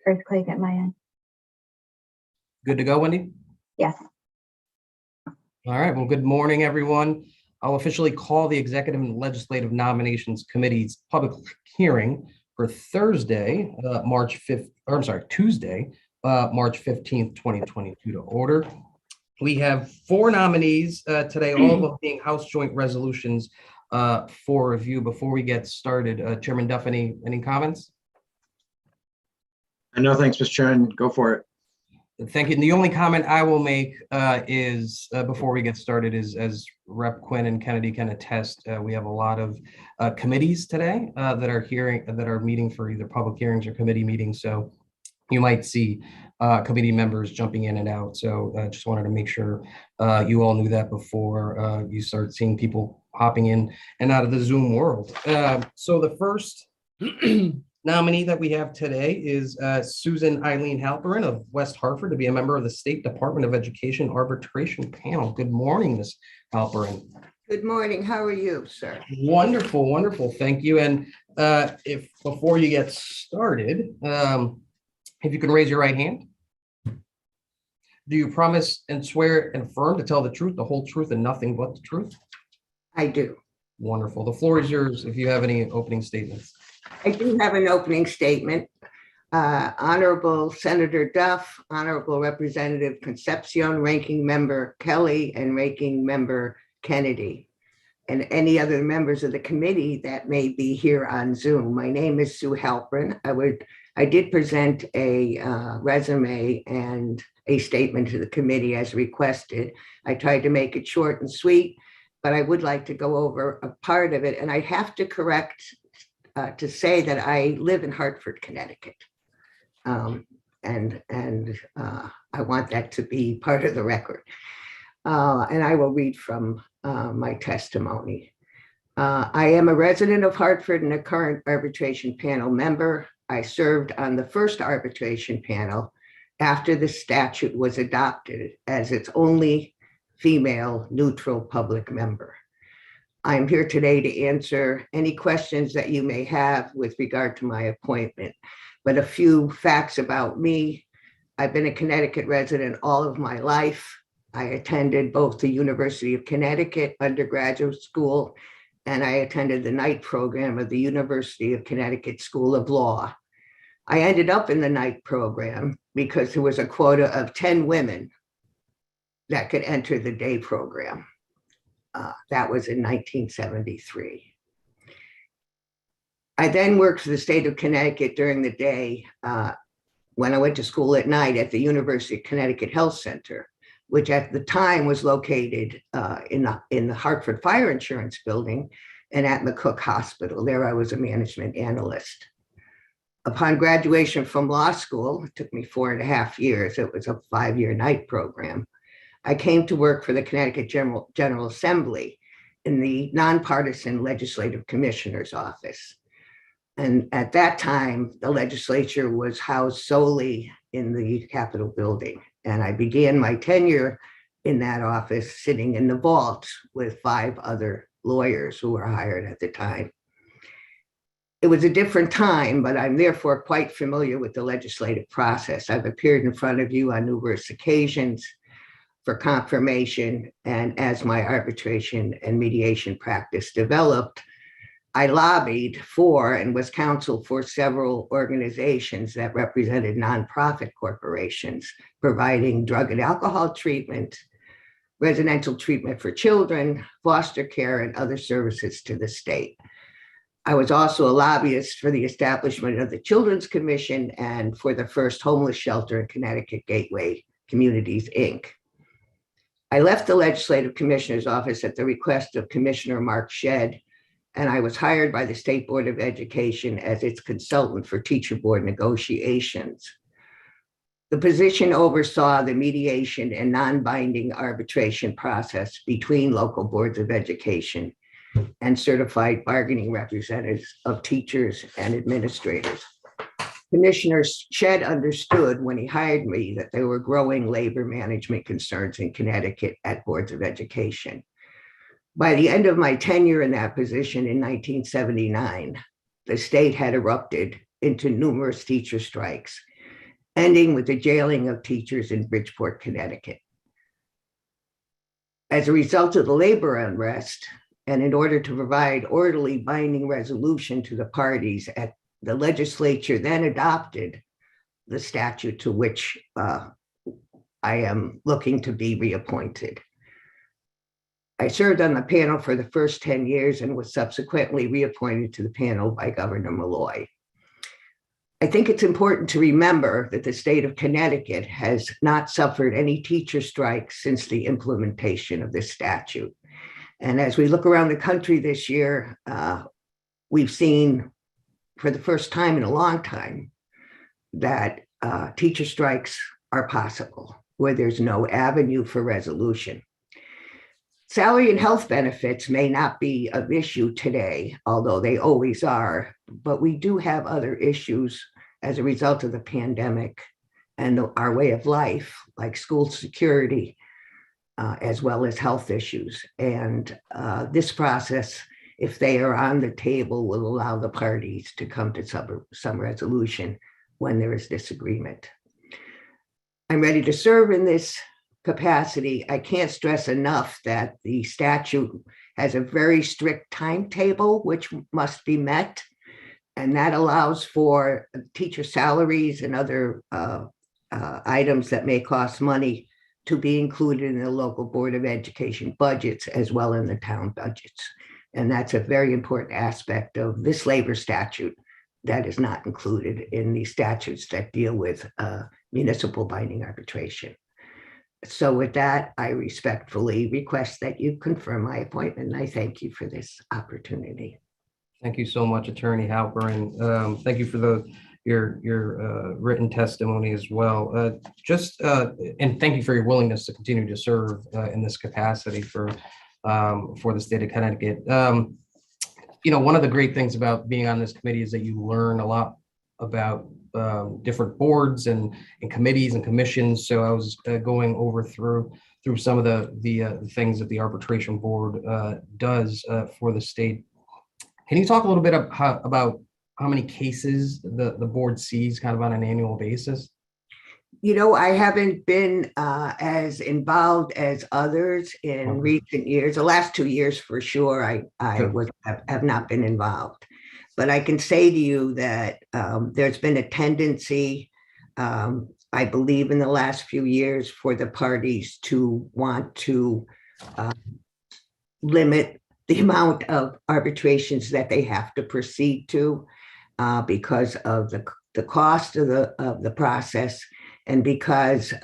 Earthquake at my end. Good to go, Wendy? Yes. All right, well, good morning, everyone. I'll officially call the Executive and Legislative Nominations Committee's public hearing for Thursday, Tuesday, March 15th, 2022 to order. We have 4 nominees today, all of them being House Joint Resolutions for review. Before we get started, Chairman Duff, any comments? No, thanks, Mr. Chairman. Go for it. Thank you. And the only comment I will make is before we get started is, as Rep. Quinn and Kennedy can attest, we have a lot of committees today that are meeting for either public hearings or committee meetings. So you might see committee members jumping in and out. So I just wanted to make sure you all knew that before you start seeing people hopping in and out of the Zoom world. So the first nominee that we have today is Susan Eileen Halperin of West Hartford to be a member of the State Department of Education Arbitration Panel. Good morning, Ms. Halperin. Good morning. How are you, sir? Wonderful, wonderful. Thank you. And if before you get started, if you can raise your right hand. Do you promise and swear and affirm to tell the truth, the whole truth, and nothing but the truth? I do. Wonderful. The floor is yours if you have any opening statements. I do have an opening statement. Honorable Senator Duff, Honorable Representative Concepcion, Ranking Member Kelly, and Ranking Member Kennedy, and any other members of the committee that may be here on Zoom. My name is Sue Halperin. I did present a resume and a statement to the committee as requested. I tried to make it short and sweet, but I would like to go over a part of it. And I have to correct to say that I live in Hartford, Connecticut. I want that to be part of the record. And I will read from my testimony. I am a resident of Hartford and a current arbitration panel member. I served on the first arbitration panel after the statute was adopted as its only female neutral public member. I'm here today to answer any questions that you may have with regard to my appointment, but a few facts about me. I've been a Connecticut resident all of my life. I attended both the University of Connecticut undergraduate school, and I attended the night program of the University of Connecticut School of Law. I ended up in the night program because there was a quota of 10 women that could enter the day program. That was in 1973. I then worked for the state of Connecticut during the day when I went to school at night at the University of Connecticut Health Center, which at the time was located in the Hartford Fire Insurance Building and at McCook Hospital. There I was a management analyst. Upon graduation from law school, it took me 4.5 years. It was a 5-year night program. I came to work for the Connecticut General Assembly in the nonpartisan legislative commissioner's office. And at that time, the legislature was housed solely in the Capitol building. And I began my tenure in that office sitting in the vault with 5 other lawyers who were hired at the time. It was a different time, but I'm therefore quite familiar with the legislative process. I've appeared in front of you on numerous occasions for confirmation, and as my arbitration and mediation practice developed, I lobbied for and was counsel for several organizations that represented nonprofit corporations providing drug and alcohol treatment, residential treatment for children, foster care, and other services to the state. I was also a lobbyist for the establishment of the Children's Commission and for the first homeless shelter in Connecticut, Gateway Communities, Inc. I left the Legislative Commissioner's office at the request of Commissioner Mark Shedd, and I was hired by the State Board of Education as its consultant for teacher board negotiations. The position oversaw the mediation and non-binding arbitration process between local boards of education and certified bargaining representatives of teachers and administrators. Commissioner Shedd understood when he hired me that there were growing labor management concerns in Connecticut at boards of education. By the end of my tenure in that position in 1979, the state had erupted into numerous teacher strikes, ending with the jailing of teachers in Bridgeport, Connecticut. As a result of the labor unrest, and in order to provide orderly binding resolution to the parties, the legislature then adopted the statute to which I am looking to be reappointed. I served on the panel for the first 10 years and was subsequently reappointed to the panel by Governor Lowe. I think it's important to remember that the state of Connecticut has not suffered any teacher strikes since the implementation of this statute. And as we look around the country this year, we've seen for the first time in a long time that teacher strikes are possible where there's no avenue for resolution. Salary and health benefits may not be an issue today, although they always are, but we do have other issues as a result of the pandemic and our way of life, like school security, as well as health issues. And this process, if they are on the table, will allow the parties to come to some resolution when there is disagreement. I'm ready to serve in this capacity. I can't stress enough that the statute has a very strict timetable which must be met, and that allows for teacher salaries and other items that may cost money to be included in the local Board of Education budgets as well in the town budgets. And that's a very important aspect of this labor statute that is not included in the statutes that deal with municipal binding arbitration. So with that, I respectfully request that you confirm my appointment, and I thank you for this opportunity. Thank you so much, Attorney Halperin. Thank you for your written testimony as well. And thank you for your willingness to continue to serve in this capacity for the state of Connecticut. One of the great things about being on this committee is that you learn a lot about different boards and committees and commissions. So I was going over through some of the things that the arbitration board does for the state. Can you talk a little bit about how many cases the board sees kind of on an annual basis? I haven't been as involved as others in recent years. The last 2 years, for sure, I have not been involved. But I can say to you that there's been a tendency, I believe in the last few years, for the parties to want to limit the amount of arbitrations that they have to proceed to because of the cost of the process, and because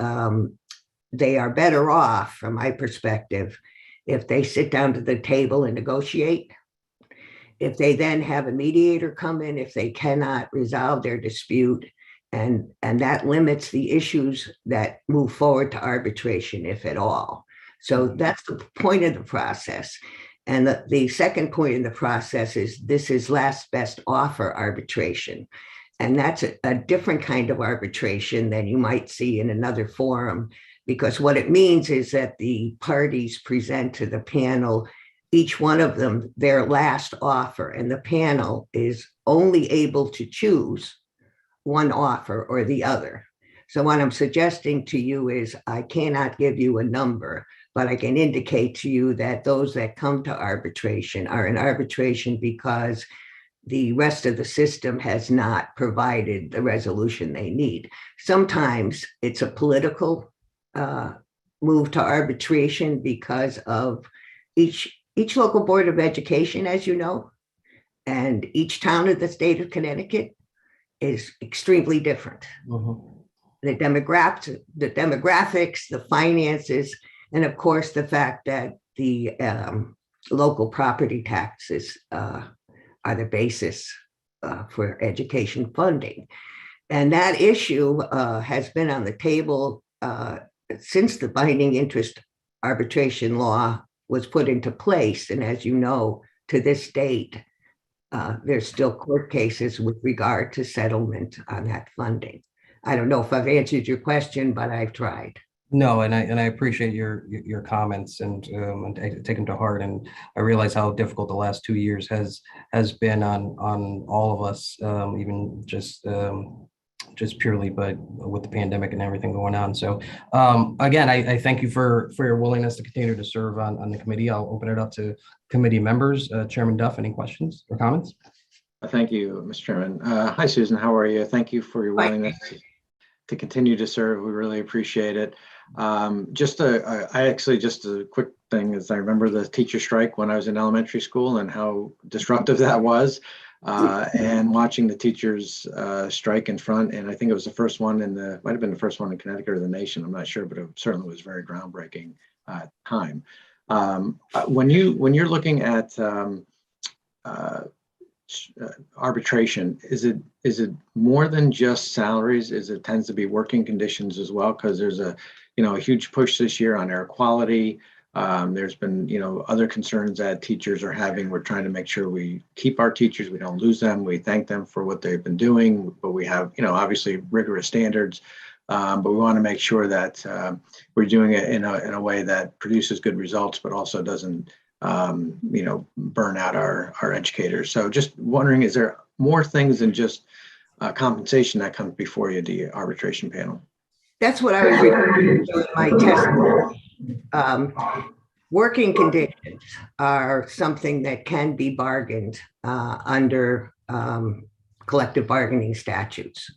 they are better off, from my perspective, if they sit down to the table and negotiate. If they then have a mediator come in, if they cannot resolve their dispute, and that limits the issues that move forward to arbitration, if at all. So that's the point of the process. And the second point in the process is this is last best offer arbitration. And that's a different kind of arbitration than you might see in another forum, because what it means is that the parties present to the panel, each one of them, their last offer, and the panel is only able to choose one offer or the other. So what I'm suggesting to you is I cannot give you a number, but I can indicate to you that those that come to arbitration are in arbitration because the rest of the system has not provided the resolution they need. Sometimes it's a political move to arbitration because of each local Board of Education, as you know, and each town of the state of Connecticut is extremely different. The demographics, the finances, and of course, the fact that the local property taxes are the basis for education funding. And that issue has been on the table since the binding interest arbitration law was put into place. And as you know, to this date, there's still court cases with regard to settlement on that funding. I don't know if I've answered your question, but I've tried. No, and I appreciate your comments and I take them to heart. And I realize how difficult the last 2 years has been on all of us, even just purely, but with the pandemic and everything going on. So again, I thank you for your willingness to continue to serve on the committee. I'll open it up to committee members. Chairman Duff, any questions or comments? Thank you, Mr. Chairman. Hi, Susan. How are you? Thank you for your willingness to continue to serve. We really appreciate it. Just a quick thing is I remember the teacher strike when I was in elementary school and how disruptive that was. And watching the teachers strike in front, and I think it was the first one might have been the first one in Connecticut or the nation, I'm not sure, but it certainly was very groundbreaking time. When you're looking at arbitration, is it more than just salaries? It tends to be working conditions as well? Because there's a huge push this year on air quality. There's been other concerns that teachers are having. We're trying to make sure we keep our teachers, we don't lose them. We thank them for what they've been doing, but we have obviously rigorous standards. But we want to make sure that we're doing it in a way that produces good results, but also doesn't burn out our educators. So just wondering, is there more things than just compensation that comes before you, the arbitration panel? That's what I was referring to in my testimony. Working conditions are something that can be bargained under collective bargaining statutes.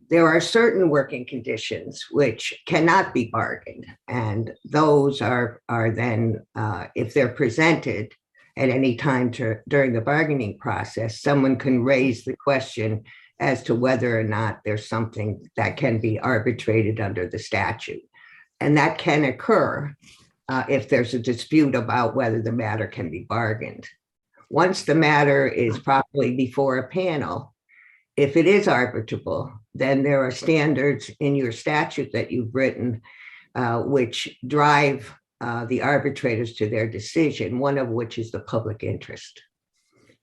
There are certain working conditions which cannot be bargained, and those are then, if they're presented at any time during the bargaining process, someone can raise the question as to whether or not there's something that can be arbitrated under the statute. And that can occur if there's a dispute about whether the matter can be bargained. Once the matter is properly before a panel, if it is arbitrable, then there are standards in your statute that you've written which drive the arbitrators to their decision, one of which is the public interest.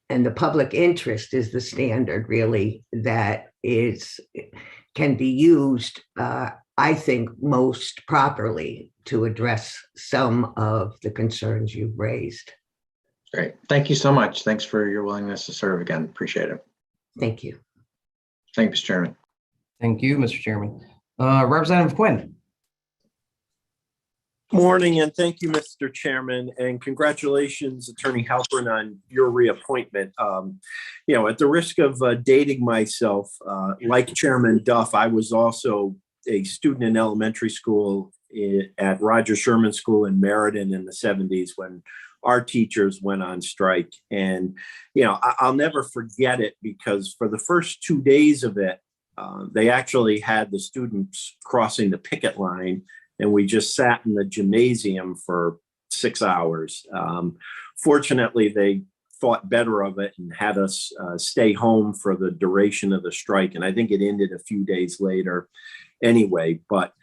And the public interest is the standard really that can be used, I think, most properly to address some of the concerns you've raised. Great. Thank you so much. Thanks for your willingness to serve again. Appreciate it. Thank you. Thank you, Mr. Chairman. Thank you, Mr. Chairman. Representative Quinn. Morning, and thank you, Mr. Chairman, and congratulations, Attorney Halperin, on your reappointment. At the risk of dating myself, like Chairman Duff, I was also a student in elementary school at Roger Sherman School in Meriden in the 70s when our teachers went on strike. And, I'll never forget it because for the first 2 days of it, they actually had the students crossing the picket line, and we just sat in the gymnasium for 6 hours. Fortunately, they thought better of it and had us stay home for the duration of the strike. And I think it ended a few days later anyway. But,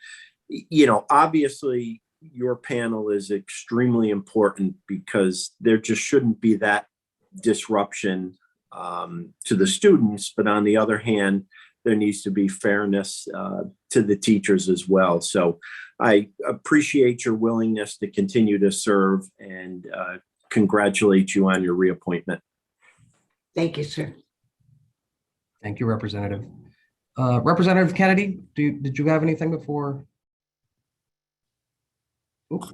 obviously, your panel is extremely important because there just shouldn't be that disruption to the students. But on the other hand, there needs to be fairness to the teachers as well. So I appreciate your willingness to continue to serve and congratulate you on your reappointment. Thank you, sir. Thank you, Representative. Representative Kennedy, did you have anything before? Oops.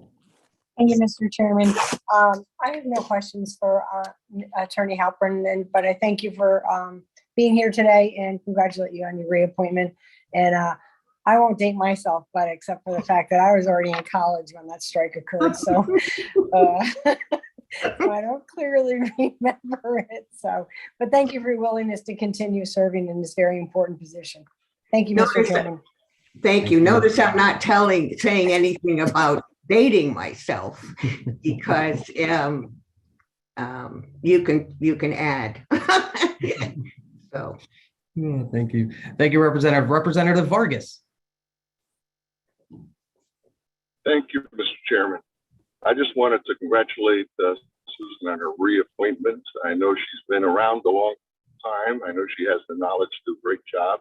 Thank you, Mr. Chairman. I have no questions for Attorney Halperin, but I thank you for being here today and congratulate you on your reappointment. And I won't date myself, but except for the fact that I was already in college when that strike occurred. So I don't clearly remember it. But thank you for your willingness to continue serving in this very important position. Thank you, Mr. Chairman. Thank you. Notice I'm not saying anything about dating myself because you can add. So Yeah, thank you. Thank you, Representative. Representative Vargas. Thank you, Mr. Chairman. I just wanted to congratulate Susan on her reappointment. I know she's been around a long time. I know she has the knowledge to do a great job,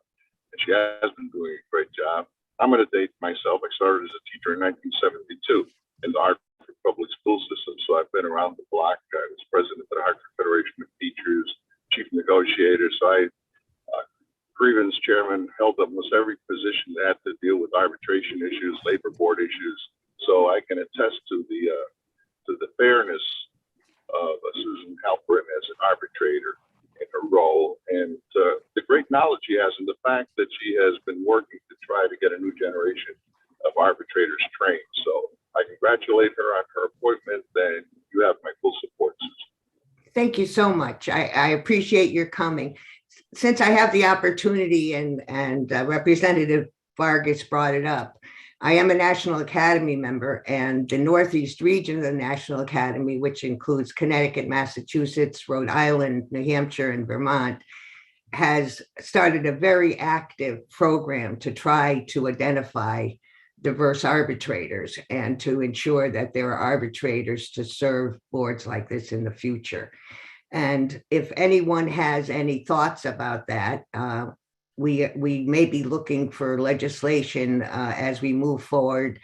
and she has been doing a great job. I'm going to date myself. I started as a teacher in 1972 in the Hartford public school system. So I've been around the block. I was president of the Hartford Federation of Teachers, chief negotiator. So grievance chairman, held almost every position that had to deal with arbitration issues, labor board issues. So I can attest to the fairness of Susan Halperin as an arbitrator in her role, and the great knowledge she has, and the fact that she has been working to try to get a new generation of arbitrators trained. So I congratulate her on her appointment, and you have my full support, Susan. Thank you so much. I appreciate your coming. Since I have the opportunity and Representative Vargas brought it up, I am a National Academy member, and the Northeast region of the National Academy, which includes Connecticut, Massachusetts, Rhode Island, New Hampshire, and Vermont, has started a very active program to try to identify diverse arbitrators and to ensure that there are arbitrators to serve boards like this in the future. And if anyone has any thoughts about that, we may be looking for legislation as we move forward,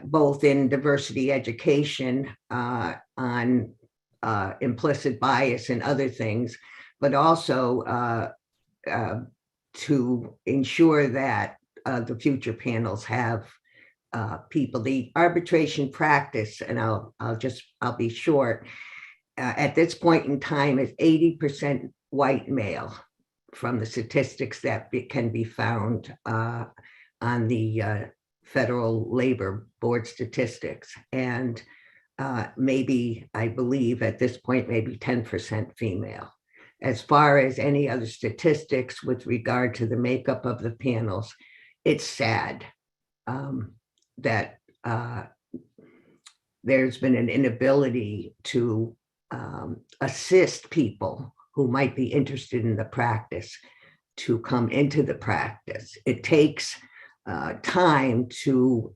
both in diversity education on implicit bias and other things, but also to ensure that the future panels have people. The arbitration practice, and I'll be short, at this point in time is 80% white male from the statistics that can be found on the Federal Labor Board statistics. And maybe, I believe at this point, maybe 10% female. As far as any other statistics with regard to the makeup of the panels, it's sad that there's been an inability to assist people who might be interested in the practice to come into the practice. It takes time to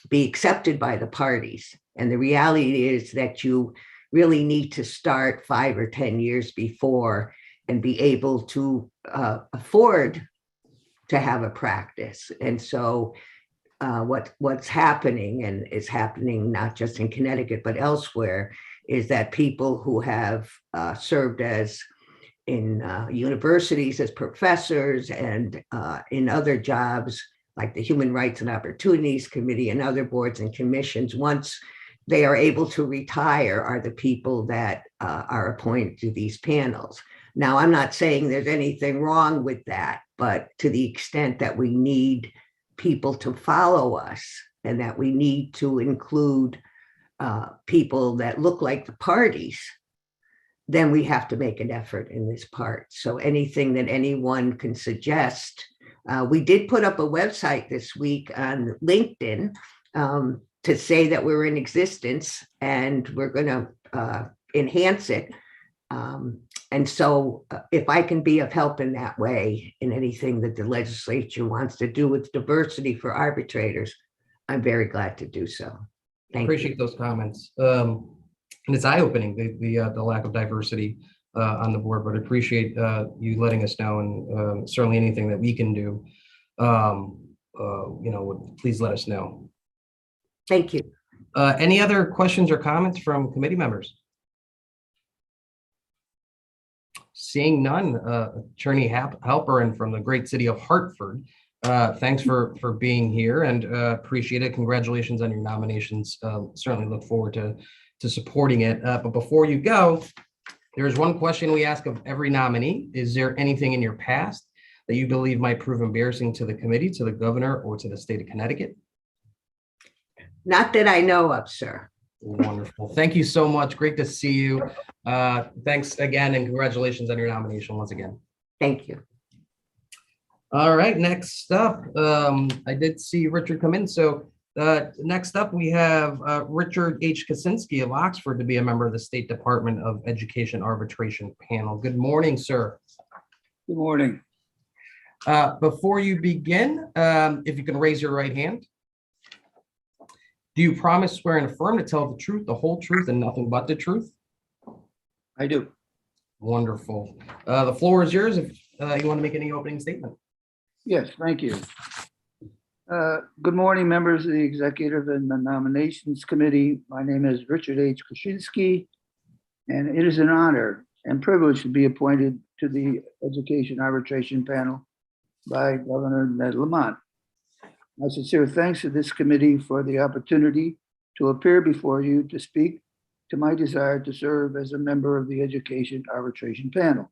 be accepted by the parties. And the reality is that you really need to start 5 or 10 years before and be able to afford to have a practice. And so what's happening, and is happening not just in Connecticut, but elsewhere, is that people who have served as in universities as professors and in other jobs like the Human Rights and Opportunities Committee and other boards and commissions, once they are able to retire, are the people that are appointed to these panels. Now, I'm not saying there's anything wrong with that, but to the extent that we need people to follow us and that we need to include people that look like the parties, then we have to make an effort in this part. So anything that anyone can suggest, we did put up a website this week on LinkedIn to say that we're in existence, and we're going to enhance it. And so if I can be of help in that way, in anything that the legislature wants to do with diversity for arbitrators, I'm very glad to do so. Thank Appreciate those comments. And it's eye-opening, the lack of diversity on the board, but appreciate you letting us know, and certainly anything that we can do, please let us know. Thank you. Any other questions or comments from committee members? Seeing none, Attorney Halperin from the great city of Hartford, thanks for being here, and appreciate it. Congratulations on your nominations. Certainly look forward to supporting it. But before you go, there's one question we ask of every nominee. Is there anything in your past that you believe might prove embarrassing to the committee, to the governor, or to the state of Connecticut? Not that I know of, sir. Wonderful. Thank you so much. Great to see you. Thanks again, and congratulations on your nomination once again. Thank you. All right, next up, I did see Richard come in. So next up, we have Richard H. Krasinski of Oxford to be a member of the State Department of Education Arbitration Panel. Good morning, sir. Good morning. Before you begin, if you can raise your right hand. Do you promise, swear, and affirm to tell the truth, the whole truth, and nothing but the truth? I do. Wonderful. The floor is yours if you want to make any opening statement. Yes, thank you. Good morning, members of the Executive and the Nominations Committee. My name is Richard H. Krasinski, and it is an honor and privilege to be appointed to the Education Arbitration Panel by Governor Ned Lamont. My sincere thanks to this committee for the opportunity to appear before you to speak to my desire to serve as a member of the Education Arbitration Panel.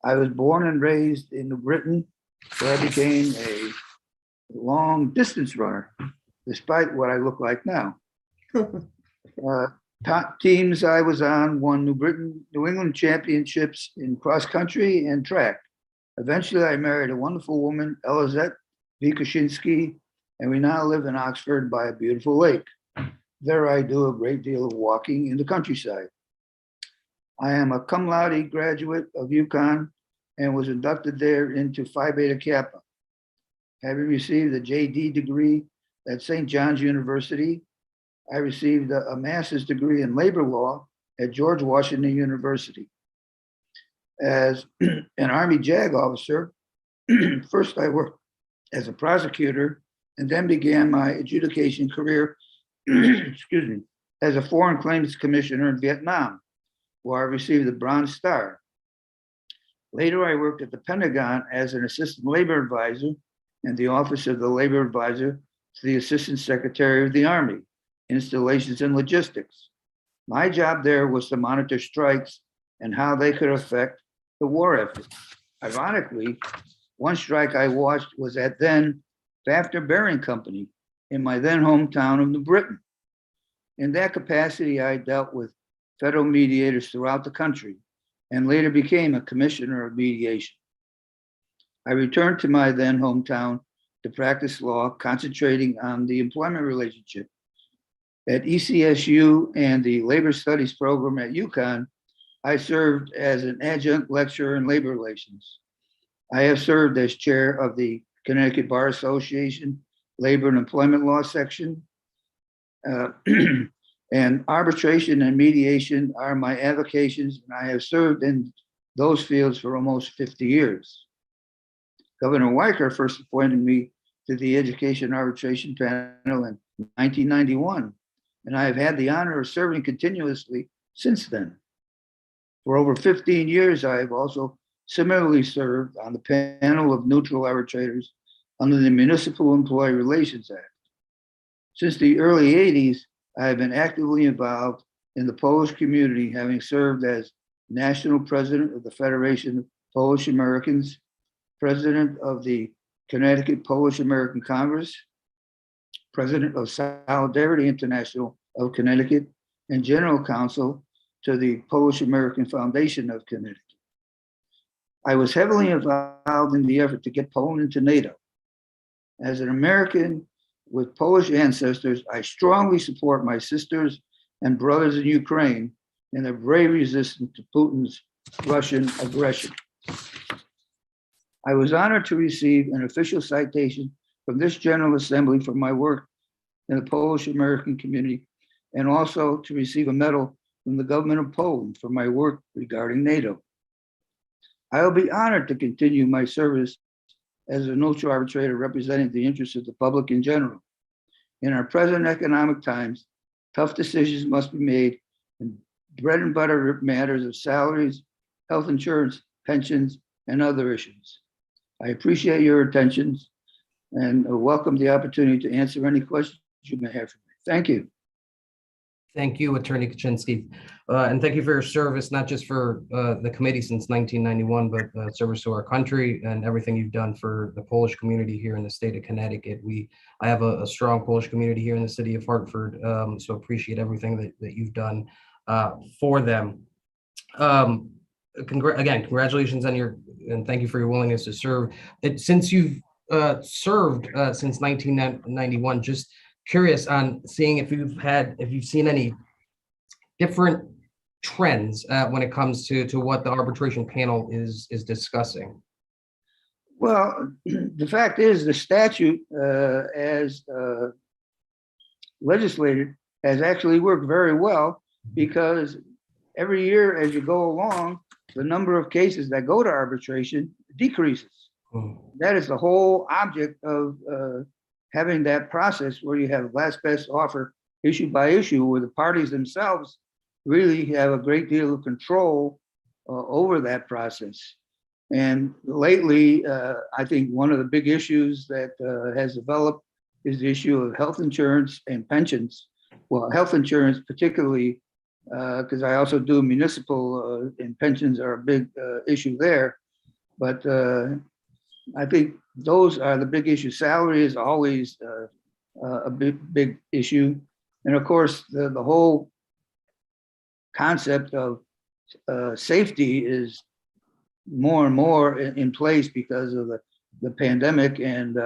I was born and raised in New Britain, where I became a long distance runner, despite what I look like now. Top teams I was on won New England championships in cross country and track. Eventually, I married a wonderful woman, Elizabeth V. Krasinski, and we now live in Oxford by a beautiful lake. There I do a great deal of walking in the countryside. I am a cum laude graduate of UConn and was inducted there into Phi Beta Kappa. Having received a JD degree at St. John's University, I received a master's degree in labor law at George Washington University. As an Army JAG officer, first I worked as a prosecutor and then began my adjudication career excuse me, as a foreign claims commissioner in Vietnam, where I received the Bronze Star. Later, I worked at the Pentagon as an assistant labor advisor in the Office of the Labor Advisor to the Assistant Secretary of the Army, Installations and Logistics. My job there was to monitor strikes and how they could affect the war effort. Ironically, one strike I watched was at then Fafner Bearing Company in my then hometown of New Britain. In that capacity, I dealt with federal mediators throughout the country and later became a commissioner of mediation. I returned to my then hometown to practice law, concentrating on the employment relationship. At ECSU and the Labor Studies program at UConn, I served as an adjunct lecturer in labor relations. I have served as chair of the Connecticut Bar Association Labor and Employment Law section. And arbitration and mediation are my avocations, and I have served in those fields for almost 50 years. Governor Weicker first appointed me to the Education Arbitration Panel in 1991, and I have had the honor of serving continuously since then. For over 15 years, I have also similarly served on the panel of neutral arbitrators under the Municipal Employee Relations Act. Since the early 80s, I have been actively involved in the Polish community, having served as national president of the Federation of Polish Americans, president of the Connecticut Polish American Congress, president of Solidarity International of Connecticut, and general counsel to the Polish American Foundation of Connecticut. I was heavily involved in the effort to get Poland into NATO. As an American with Polish ancestors, I strongly support my sisters and brothers in Ukraine in their brave resistance to Putin's Russian aggression. I was honored to receive an official citation from this General Assembly for my work in the Polish American community, and also to receive a medal from the government of Poland for my work regarding NATO. I will be honored to continue my service as a neutral arbitrator representing the interests of the public in general. In our present economic times, tough decisions must be made in bread and butter matters of salaries, health insurance, pensions, and other issues. I appreciate your attentions and welcome the opportunity to answer any questions you may have for me. Thank you. Thank you, Attorney Kaczynski. And thank you for your service, not just for the committee since 1991, but service to our country and everything you've done for the Polish community here in the state of Connecticut. I have a strong Polish community here in the city of Hartford, so appreciate everything that you've done for them. Again, congratulations on and thank you for your willingness to serve. Since you've served since 1991, just curious on seeing if you've seen any different trends when it comes to what the arbitration panel is discussing. Well, the fact is the statute as legislated has actually worked very well, because every year as you go along, the number of cases that go to arbitration decreases. That is the whole object of having that process where you have last best offer issue by issue, where the parties themselves really have a great deal of control over that process. And lately, I think one of the big issues that has developed is the issue of health insurance and pensions. Well, health insurance particularly, because I also do municipal and pensions are a big issue there. But I think those are the big issues. Salary is always a big issue. And of course, the whole concept of safety is more and more in place because of the pandemic and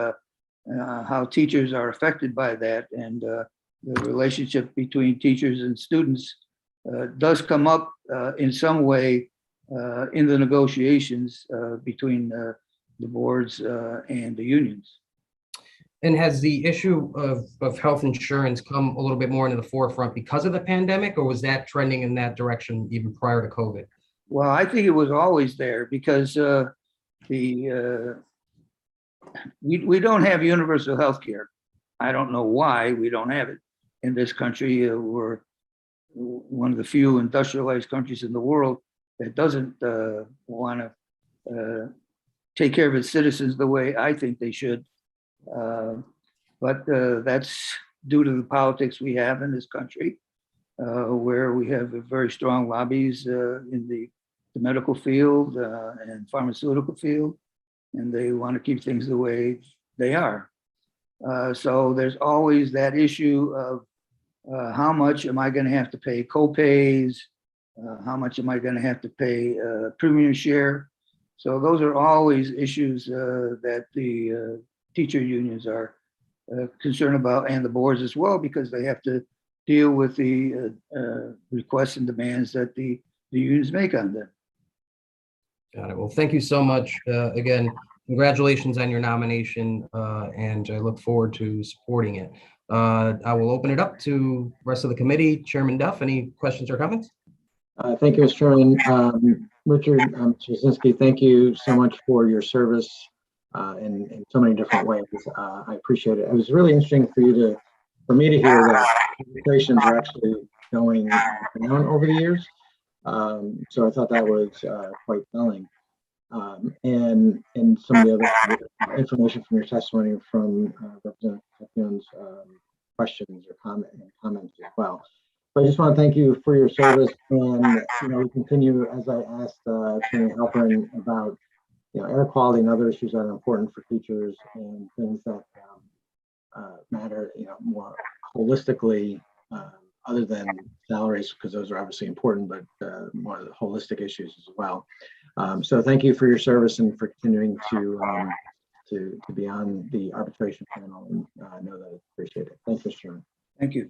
how teachers are affected by that. And the relationship between teachers and students does come up in some way in the negotiations between the boards and the unions. And has the issue of health insurance come a little bit more into the forefront because of the pandemic, or was that trending in that direction even prior to COVID? Well, I think it was always there because we don't have universal health care. I don't know why we don't have it in this country. We're one of the few industrialized countries in the world that doesn't want to take care of its citizens the way I think they should. But that's due to the politics we have in this country, where we have very strong lobbies in the medical field and pharmaceutical field, and they want to keep things the way they are. So there's always that issue of how much am I going to have to pay co-pays? How much am I going to have to pay premium share? So those are always issues that the teacher unions are concerned about, and the boards as well, because they have to deal with the requests and demands that the unions make on them. Got it. Well, thank you so much. Again, congratulations on your nomination, and I look forward to supporting it. I will open it up to the rest of the committee. Chairman Duff, any questions or comments? Thank you, Mr. Chairman. Richard Krasinski, thank you so much for your service in so many different ways. I appreciate it. It was really interesting for me to hear that arbitrations are actually going down over the years. So I thought that was quite telling. And some of the other information from your testimony from Representative Young's questions or comments as well. So I just want to thank you for your service, and we continue, as I asked Attorney Halperin about air quality and other issues that are important for teachers and things that matter more holistically, other than salaries, because those are obviously important, but more the holistic issues as well. So thank you for your service and for continuing to be on the arbitration panel, and I know that I appreciate it. Thanks, Mr. Chairman. Thank you.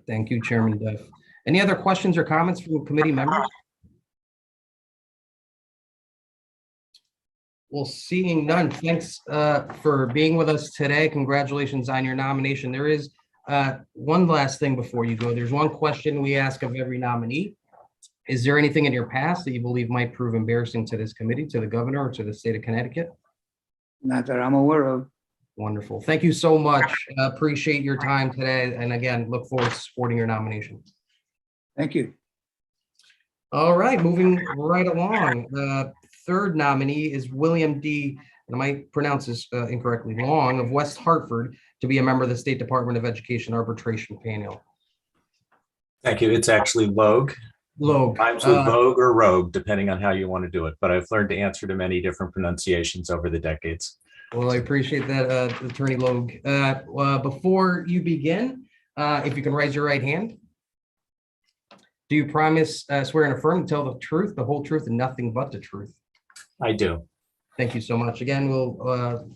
Thank you, Chairman Duff. Any other questions or comments from committee members? Well, seeing none, thanks for being with us today. Congratulations on your nomination. There is one last thing before you go. There's one question we ask of every nominee. Is there anything in your past that you believe might prove embarrassing to this committee, to the governor, or to the state of Connecticut? Not that I'm aware of. Wonderful. Thank you so much. Appreciate your time today. And again, look forward to supporting your nomination. Thank you. All right, moving right along. The third nominee is William D., and I might pronounce this incorrectly, Long, of West Hartford, to be a member of the State Department of Education arbitration panel. Thank you. It's actually Logue. Logue. Rhymes with Vogue or Rogue, depending on how you want to do it. But I've learned to answer to many different pronunciations over the decades. Well, I appreciate that, Attorney Logue. Before you begin, if you can raise your right hand. Do you promise, swear and affirm to tell the truth, the whole truth, and nothing but the truth? I do. Thank you so much. Again, we'll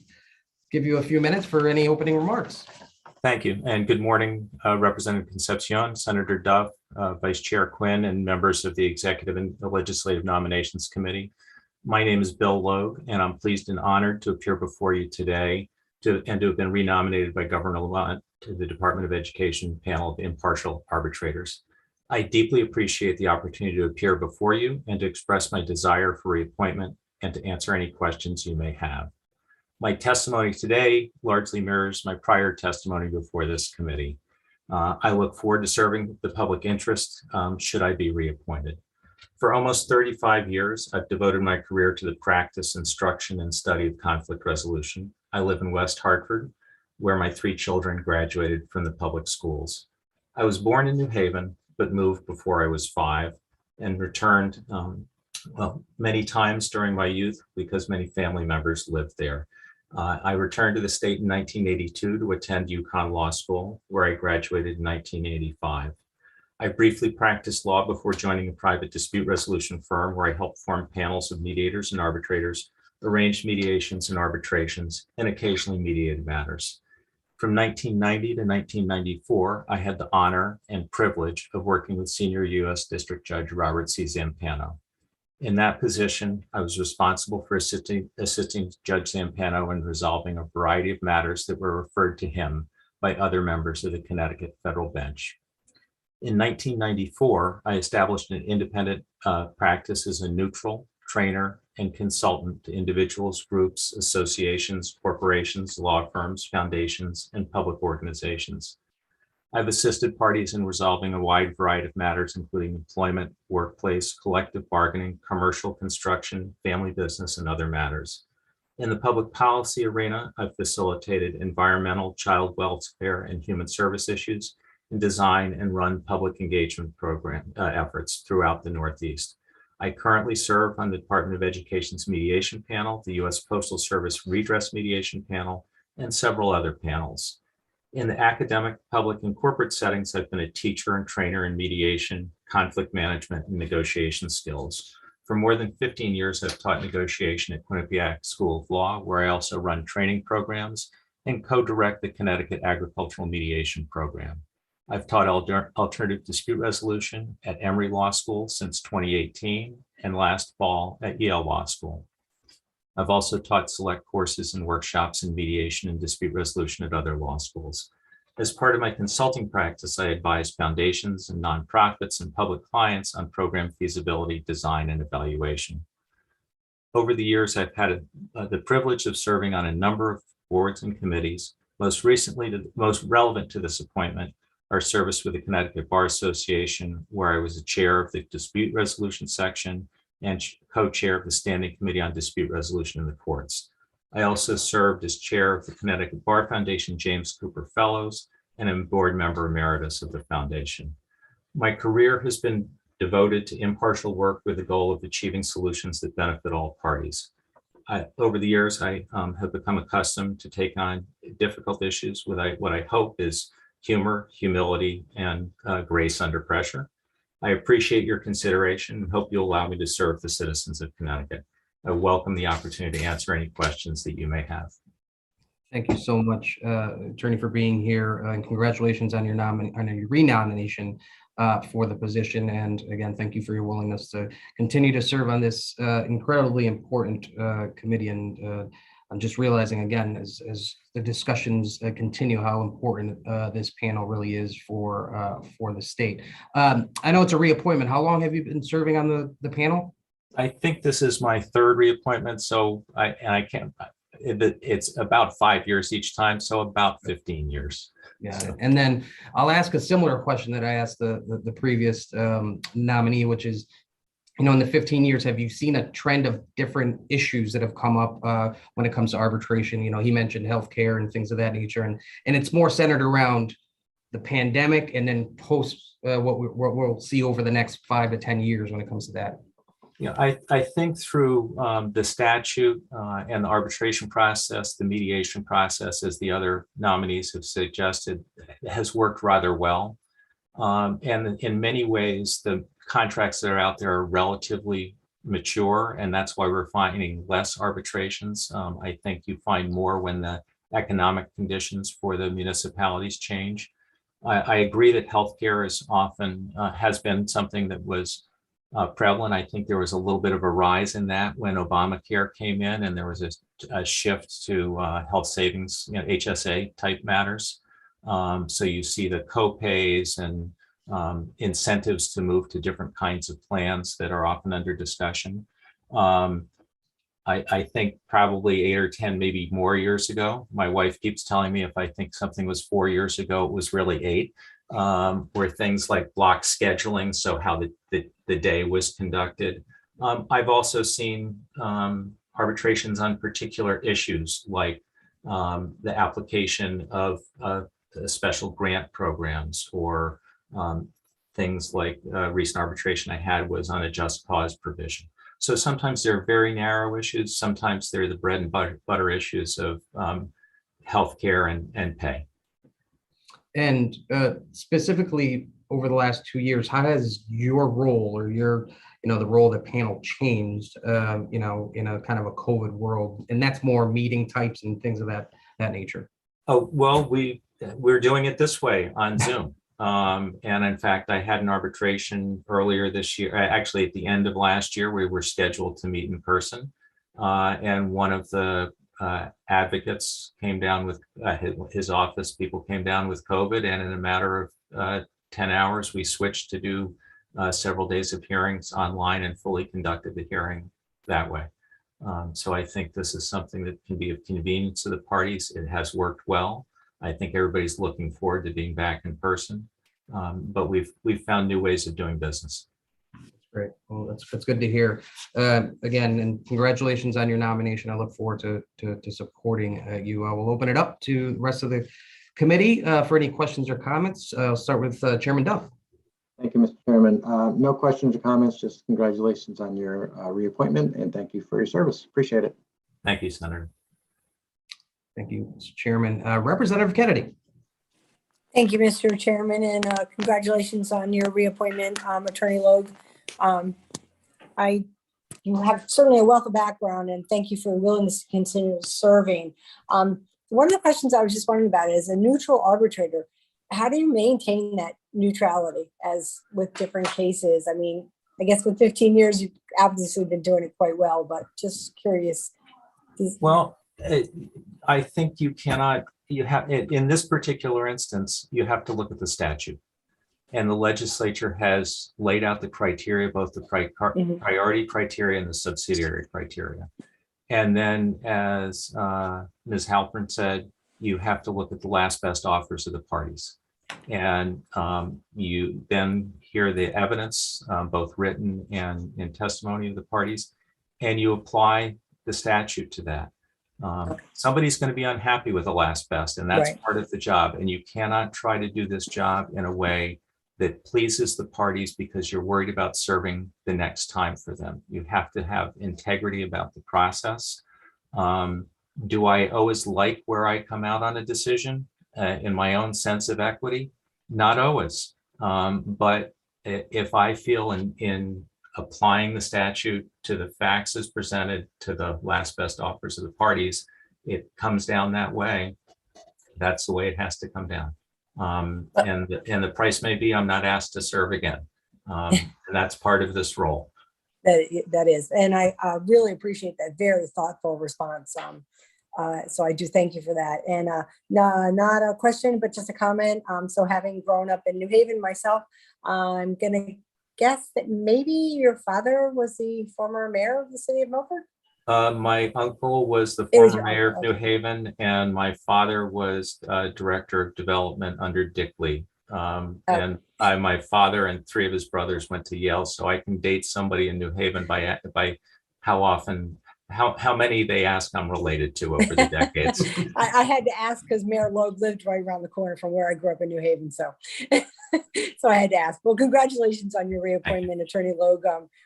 give you a few minutes for any opening remarks. Thank you. And good morning, Representative Concepcion, Senator Duff, Vice Chair Quinn, and members of the Executive and the Legislative Nominations Committee. My name is Bill Logue, and I'm pleased and honored to appear before you today and to have been renominated by Governor Lowe to the Department of Education panel of impartial arbitrators. I deeply appreciate the opportunity to appear before you and to express my desire for reappointment, and to answer any questions you may have. My testimony today largely mirrors my prior testimony before this committee. I look forward to serving the public interest should I be reappointed. For almost 35 years, I've devoted my career to the practice, instruction, and study of conflict resolution. I live in West Hartford, where my 3 children graduated from the public schools. I was born in New Haven, but moved before I was 5 and returned many times during my youth because many family members lived there. I returned to the state in 1982 to attend UConn Law School, where I graduated in 1985. I briefly practiced law before joining a private dispute resolution firm where I helped form panels of mediators and arbitrators, arranged mediations and arbitrations, and occasionally mediated matters. From 1990 to 1994, I had the honor and privilege of working with senior U.S. District Judge Robert C. Zampano. In that position, I was responsible for assisting Judge Zampano in resolving a variety of matters that were referred to him by other members of the Connecticut Federal Bench. In 1994, I established an independent practice as a neutral trainer and consultant to individuals, groups, associations, corporations, law firms, foundations, and public organizations. I've assisted parties in resolving a wide variety of matters, including employment, workplace, collective bargaining, commercial construction, family business, and other matters. In the public policy arena, I've facilitated environmental, child welfare, and human service issues, and design and run public engagement program efforts throughout the Northeast. I currently serve on the Department of Education's mediation panel, the U.S. Postal Service redress mediation panel, and several other panels. In the academic, public, and corporate settings, I've been a teacher and trainer in mediation, conflict management, and negotiation skills. For more than 15 years, I've taught negotiation at Quinnipiac School of Law, where I also run training programs and co-direct the Connecticut Agricultural Mediation Program. I've taught alternative dispute resolution at Emory Law School since 2018 and last fall at Yale Law School. I've also taught select courses and workshops in mediation and dispute resolution at other law schools. As part of my consulting practice, I advise foundations and nonprofits and public clients on program feasibility, design, and evaluation. Over the years, I've had the privilege of serving on a number of boards and committees. Most recently, most relevant to this appointment, our service with the Connecticut Bar Association, where I was the chair of the dispute resolution section and co-chair of the Standing Committee on Dispute Resolution in the Courts. I also served as chair of the Connecticut Bar Foundation James Cooper Fellows and am board member emeritus of the foundation. My career has been devoted to impartial work with the goal of achieving solutions that benefit all parties. Over the years, I have become accustomed to take on difficult issues with what I hope is humor, humility, and grace under pressure. I appreciate your consideration and hope you'll allow me to serve the citizens of Connecticut. I welcome the opportunity to answer any questions that you may have. Thank you so much, Attorney, for being here, and congratulations on your renomination for the position. And again, thank you for your willingness to continue to serve on this incredibly important committee. And I'm just realizing again, as the discussions continue, how important this panel really is for the state. I know it's a reappointment. How long have you been serving on the panel? I think this is my 3rd reappointment, so it's about 5 years each time, so about 15 years. Yeah, so. And then I'll ask a similar question that I asked the previous nominee, which is, you know, in the 15 years, have you seen a trend of different issues that have come up when it comes to arbitration? You know, he mentioned healthcare and things of that nature, and it's more centered around the pandemic and then post what we'll see over the next 5 to 10 years when it comes to that. Yeah, I think through the statute and the arbitration process, the mediation process, as the other nominees have suggested, has worked rather well. And in many ways, the contracts that are out there are relatively mature, and that's why we're finding less arbitrations. I think you find more when the economic conditions for the municipalities change. I agree that healthcare is often has been something that was prevalent. I think there was a little bit of a rise in that when Obamacare came in, and there was a shift to health savings, you know, HSA type matters. So you see the co-pays and incentives to move to different kinds of plans that are often under discussion. I think probably 8 or 10, maybe more years ago. My wife keeps telling me if I think something was 4 years ago, it was really 8. Were things like block scheduling, so how the day was conducted. I've also seen arbitrations on particular issues like the application of special grant programs, or things like recent arbitration I had was on a just cause provision. So sometimes they're very narrow issues. Sometimes they're the bread and butter issues of healthcare and pay. And specifically over the last 2 years, how has your role or your, the role of the panel changed, in a kind of a COVID world? And that's more meeting types and things of that nature. Oh, well, we're doing it this way on Zoom. And in fact, I had an arbitration earlier this year. Actually, at the end of last year, we were scheduled to meet in person. And one of the advocates came down with his office, people came down with COVID, and in a matter of 10 hours, we switched to do several days of hearings online and fully conducted the hearing that way. So I think this is something that can be of convenience to the parties. It has worked well. I think everybody's looking forward to being back in person, but we've found new ways of doing business. Great. Well, that's good to hear. Again, and congratulations on your nomination. I look forward to supporting you. I will open it up to the rest of the committee for any questions or comments. I'll start with Chairman Duff. Thank you, Mr. Chairman. No questions or comments, just congratulations on your reappointment, and thank you for your service. Appreciate it. Thank you, Senator. Thank you, Mr. Chairman. Representative Kennedy. Thank you, Mr. Chairman, and congratulations on your reappointment, Attorney Lowe. You have certainly a wealth of background, and thank you for your willingness to continue serving. One of the questions I was just wondering about is a neutral arbitrator. How do you maintain that neutrality as with different cases? I mean, I guess with 15 years, you've obviously been doing it quite well, but just curious. Well, I think you have, in this particular instance, you have to look at the statute. And the legislature has laid out the criteria, both the priority criteria and the subsidiary criteria. And then, as Ms. Halperin said, you have to look at the last best offers of the parties. And you then hear the evidence, both written and in testimony of the parties, and you apply the statute to that. Somebody's going to be unhappy with the last best, and that's part of the job. And you cannot try to do this job in a way that pleases the parties because you're worried about serving the next time for them. You have to have integrity about the process. Do I always like where I come out on a decision in my own sense of equity? Not always. But if I feel in applying the statute to the facts as presented to the last best offers of the parties, it comes down that way. That's the way it has to come down. And the price may be I'm not asked to serve again. And that's part of this role. That is, and I really appreciate that very thoughtful response. So I do thank you for that. And not a question, but just a comment. So having grown up in New Haven myself, I'm gonna guess that maybe your father was the former mayor of the city of Milford? My uncle was the former mayor of New Haven, and my father was director of development under Dick Lee. And my father and 3 of his brothers went to Yale, so I can date somebody in New Haven by how many they ask I'm related to over the decades. I had to ask because Mayor Lowe lived right around the corner from where I grew up in New Haven, so so I had to ask. Well, congratulations on your reappointment, Attorney Lowe.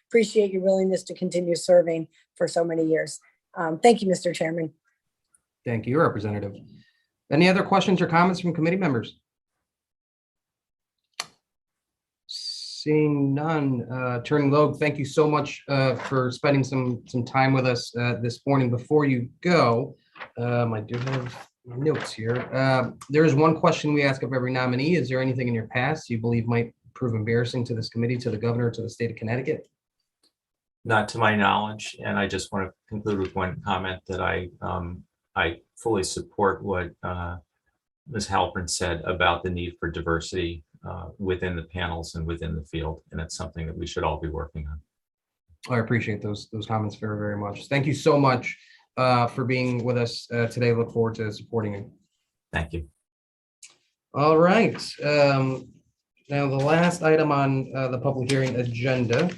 Appreciate your willingness to continue serving for so many years. Thank you, Mr. Chairman. Thank you, Representative. Any other questions or comments from committee members? Seeing none, Attorney Lowe, thank you so much for spending some time with us this morning. Before you go, I do have my notes here. There is one question we ask of every nominee. Is there anything in your past you believe might prove embarrassing to this committee, to the governor, to the state of Connecticut? Not to my knowledge, and I just want to conclude with one comment that I fully support what Ms. Halperin said about the need for diversity within the panels and within the field, and it's something that we should all be working on. I appreciate those comments very, very much. Thank you so much for being with us today. Look forward to supporting you. Thank you. All right. Now, the last item on the public hearing agenda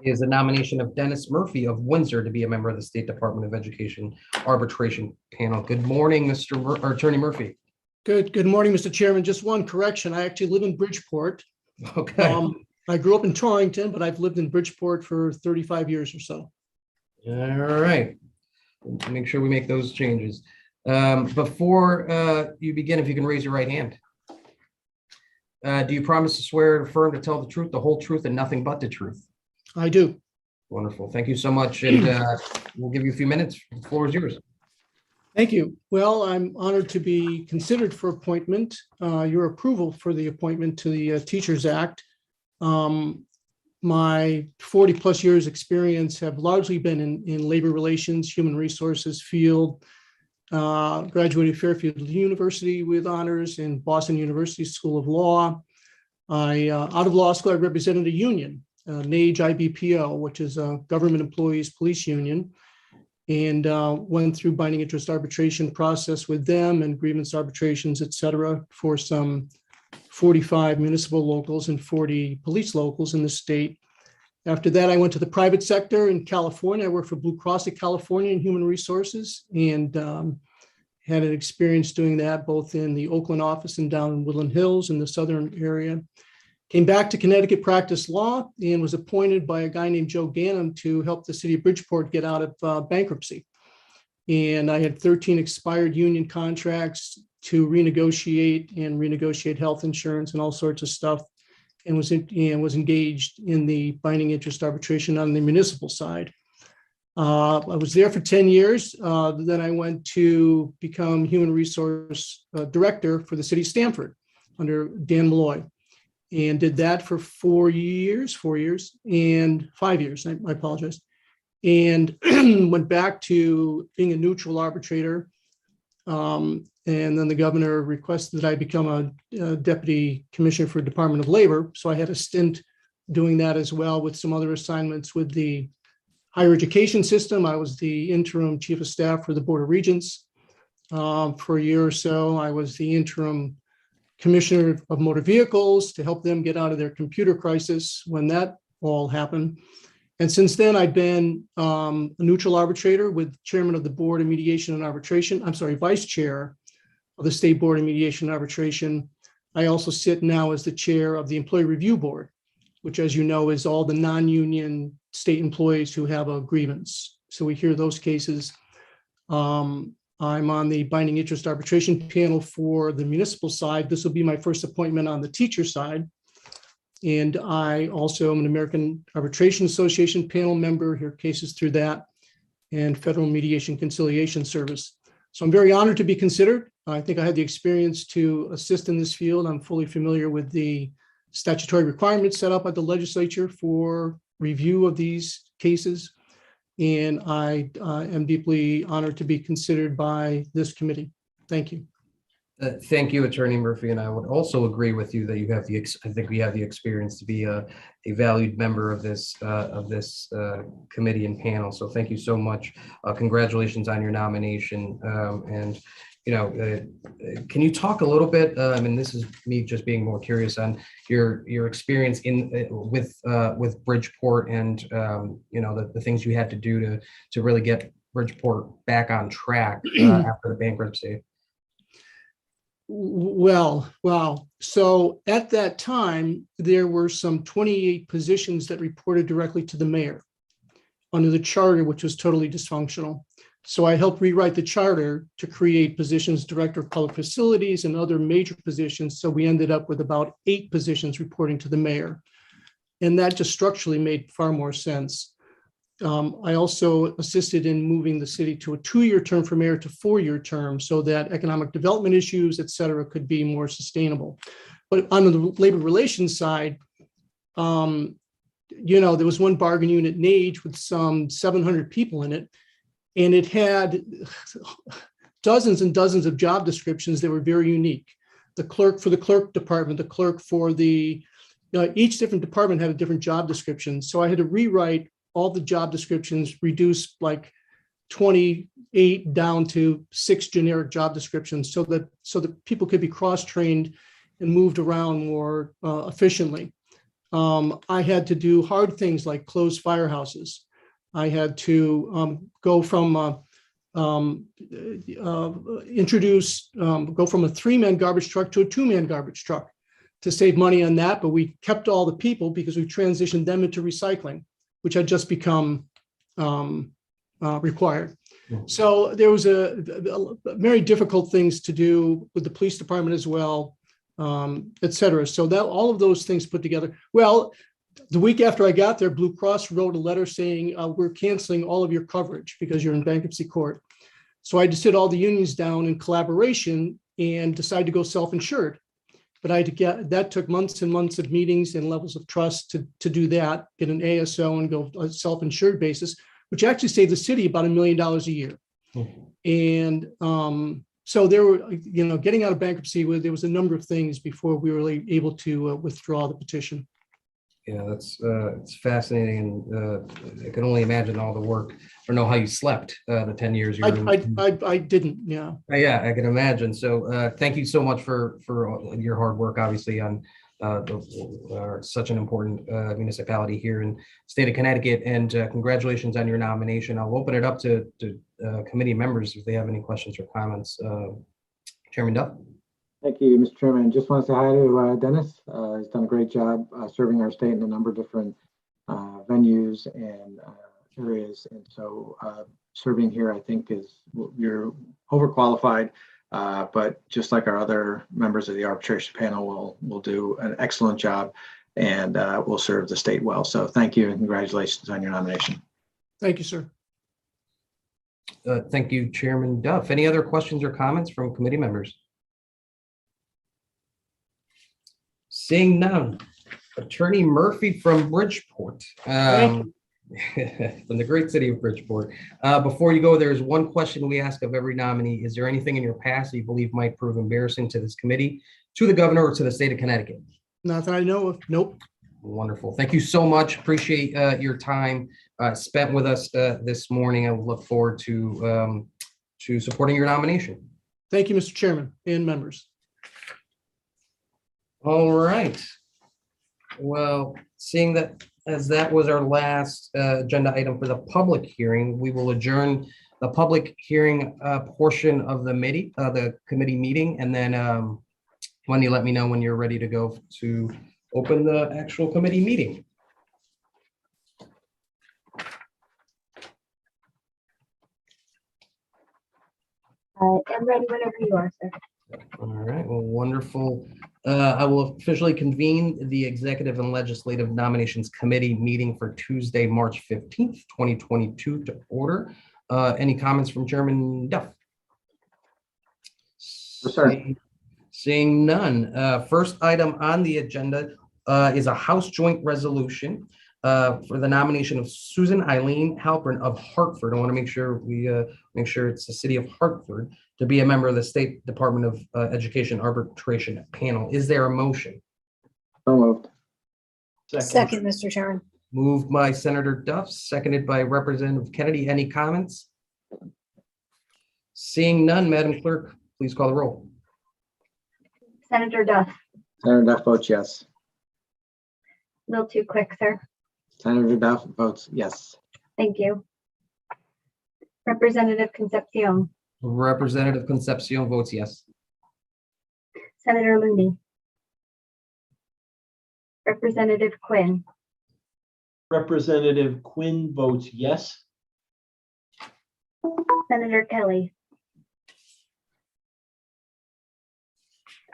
is the nomination of Dennis Murphy of Windsor to be a member of the State Department of Education Arbitration Panel. Good morning, Attorney Murphy. Good morning, Mr. Chairman. Just one correction. I actually live in Bridgeport. Okay. I grew up in Torrington, but I've lived in Bridgeport for 35 years or so. All right. Make sure we make those changes. Before you begin, if you can raise your right hand. Do you promise to swear or affirm to tell the truth, the whole truth, and nothing but the truth? I do. Wonderful. Thank you so much. And we'll give you a few minutes. The floor is yours. Thank you. Well, I'm honored to be considered for appointment, your approval for the appointment to the Teachers Act. My 40 plus years experience have largely been in labor relations, human resources field. Graduated Fairfield University with honors and Boston University School of Law. Out of law school, I represented a union, NAGE IBPO, which is a government employees police union, and went through binding interest arbitration process with them and grievance arbitrations, et cetera, for some 45 municipal locals and 40 police locals in the state. After that, I went to the private sector in California. I worked for Blue Cross of California in human resources and had an experience doing that both in the Oakland office and down in Woodland Hills in the southern area. Came back to Connecticut, practiced law, and was appointed by a guy named Joe Ganem to help the city of Bridgeport get out of bankruptcy. And I had 13 expired union contracts to renegotiate health insurance and all sorts of stuff, and was engaged in the binding interest arbitration on the municipal side. I was there for 10 years. Then I went to become human resource director for the city of Stamford under Dan Malloy, and did that for 4 years and 5 years. I apologize. And went back to being a neutral arbitrator. And then the governor requested that I become a deputy commissioner for Department of Labor. So I had a stint doing that as well with some other assignments with the higher education system. I was the interim chief of staff for the Board of Regents for a year or so. I was the interim commissioner of motor vehicles to help them get out of their computer crisis when that all happened. And since then, I've been a neutral arbitrator with chairman of the Board of Mediation and Arbitration. I'm sorry, vice chair of the State Board of Mediation and Arbitration. I also sit now as the chair of the Employee Review Board, which, as you know, is all the non-union state employees who have a grievance. So we hear those cases. I'm on the binding interest arbitration panel for the municipal side. This will be my first appointment on the teacher side. And I also am an American Arbitration Association panel member, hear cases through that, and Federal Mediation Conciliation Service. So I'm very honored to be considered. I think I had the experience to assist in this field. I'm fully familiar with the statutory requirements set up by the legislature for review of these cases. And I am deeply honored to be considered by this committee. Thank you. Thank you, Attorney Murphy. And I would also agree with you that you have I think we have the experience to be a valued member of this committee and panel. So thank you so much. Congratulations on your nomination. And can you talk a little bit? And this is me just being more curious on your experience with Bridgeport and the things you had to do to really get Bridgeport back on track after the bankruptcy. Well, wow. So at that time, there were some 28 positions that reported directly to the mayor under the charter, which was totally dysfunctional. So I helped rewrite the charter to create positions, director of public facilities and other major positions. So we ended up with about 8 positions reporting to the mayor. And that just structurally made far more sense. I also assisted in moving the city to a 2-year term for mayor to 4-year term so that economic development issues, et cetera, could be more sustainable. But on the labor relations side, there was one bargain unit, NAGE, with some 700 people in it. And it had dozens and dozens of job descriptions that were very unique. The clerk for the clerk department, the clerk for the, each different department had a different job description. So I had to rewrite all the job descriptions, reduced like 28 down to 6 generic job descriptions so that people could be cross-trained and moved around more efficiently. I had to do hard things like close firehouses. I had to go from go from a 3-man garbage truck to a 2-man garbage truck to save money on that. But we kept all the people because we transitioned them into recycling, which had just become required. So there was a very difficult things to do with the police department as well, et cetera. So that all of those things put together. Well, the week after I got there, Blue Cross wrote a letter saying, we're canceling all of your coverage because you're in bankruptcy court. So I just sit all the unions down in collaboration and decided to go self-insured. But I had to that took months and months of meetings and levels of trust to do that, get an ASO and go a self-insured basis, which actually saved the city about $1 million a year. And so there were, getting out of bankruptcy, there was a number of things before we were able to withdraw the petition. Yeah, that's it's fascinating, and I can only imagine all the work, or know how you slept the 10 years. I didn't. Yeah. Yeah, I can imagine. So thank you so much for your hard work, obviously, on such an important municipality here in the state of Connecticut, and congratulations on your nomination. I'll open it up to committee members if they have any questions or comments. Chairman Duff. Thank you, Mr. Chairman. Just want to say hi to Dennis. He's done a great job serving our state in a number of different venues and areas. And so serving here, I think, you're overqualified. But just like our other members of the arbitration panel will do an excellent job and will serve the state well. So thank you and congratulations on your nomination. Thank you, sir. Thank you, Chairman Duff. Any other questions or comments from committee members? Seeing none. Attorney Murphy from Bridgeport. From the great city of Bridgeport. Before you go, there's one question we ask of every nominee. Is there anything in your past that you believe might prove embarrassing to this committee, to the governor, or to the state of Connecticut? Not that I know of. Nope. Wonderful. Thank you so much. Appreciate your time spent with us this morning. I look forward to supporting your nomination. Thank you, Mr. Chairman and members. All right. Well, seeing that as that was our last agenda item for the public hearing, we will adjourn the public hearing portion of the committee meeting, and then Wendy, let me know when you're ready to go to open the actual committee meeting. I'm ready whenever you are, sir. All right, well, wonderful. I will officially convene the Executive and Legislative Nominations Committee meeting for Tuesday, March 15th, 2022 to order. Any comments from Chairman Duff? Seeing none. First item on the agenda is a House Joint Resolution for the nomination of Susan Eileen Halperin of Hartford. I want to make sure make sure it's the city of Hartford to be a member of the State Department of Education Arbitration Panel. Is there a motion? So moved. Second, Mr. Chairman. Moved by Senator Duff, seconded by Representative Kennedy. Any comments? Seeing none, Madam Clerk, please call the roll. Senator Duff. Senator Duff votes yes. A little too quick, sir. Senator Duff votes yes. Thank you. Representative Concepcion. Representative Concepcion votes yes. Senator Looney. Representative Quinn. Representative Quinn votes yes. Senator Kelly.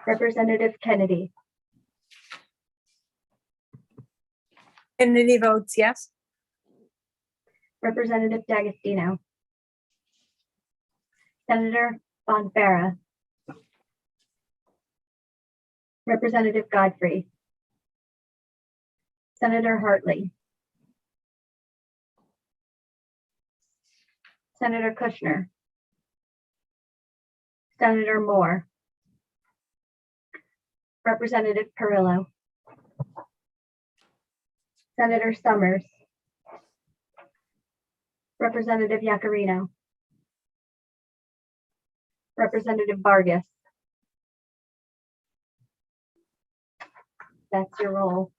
Representative Kennedy. Kennedy votes yes. Representative D'Agostino. Senator Bonfarra. Representative Godfrey. Senator Hartley. Senator Kushner. Senator Moore. Representative Perillo. Senator Summers. Representative Yakarino. Representative Vargas. That's your roll.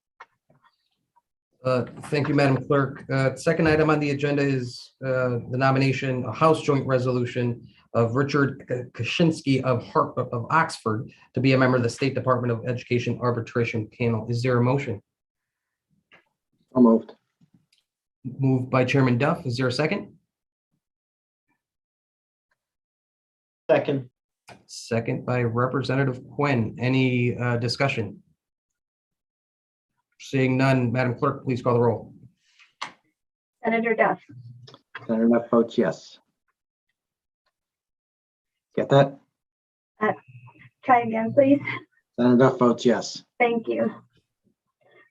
Thank you, Madam Clerk. Second item on the agenda is the nomination, a House Joint Resolution of Richard Krasinski of Oxford to be a member of the State Department of Education Arbitration Panel. Is there a motion? So moved. Moved by Chairman Duff. Is there a second? Second. Second by Representative Quinn. Any discussion? Seeing none, Madam Clerk, please call the roll. Senator Duff. Senator Duff votes yes. Get that? Try again, please. Senator Duff votes yes. Thank you.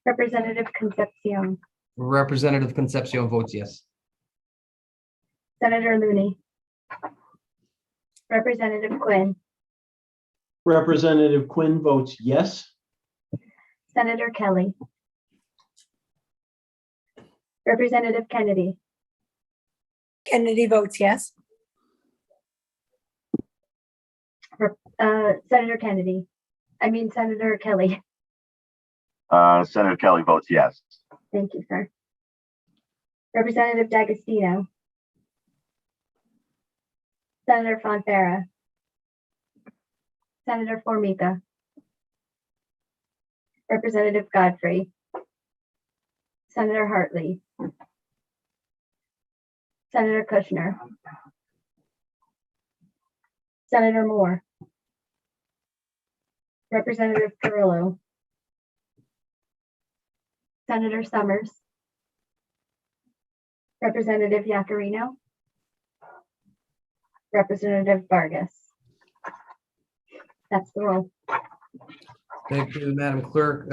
Representative Concepcion. Representative Concepcion votes yes. Senator Looney. Representative Quinn. Representative Quinn votes yes. Senator Kelly. Representative Kennedy. Kennedy votes yes. Senator Kennedy. I mean, Senator Kelly. Senator Kelly votes yes. Thank you, sir. Representative D'Agostino. Senator Fonfara. Senator Formica. Representative Godfrey. Senator Hartley. Senator Kushner. Senator Moore. Representative Carrillo. Senator Summers. Representative Yakarino. Representative Vargas. That's the roll. Thank you, Madam Clerk.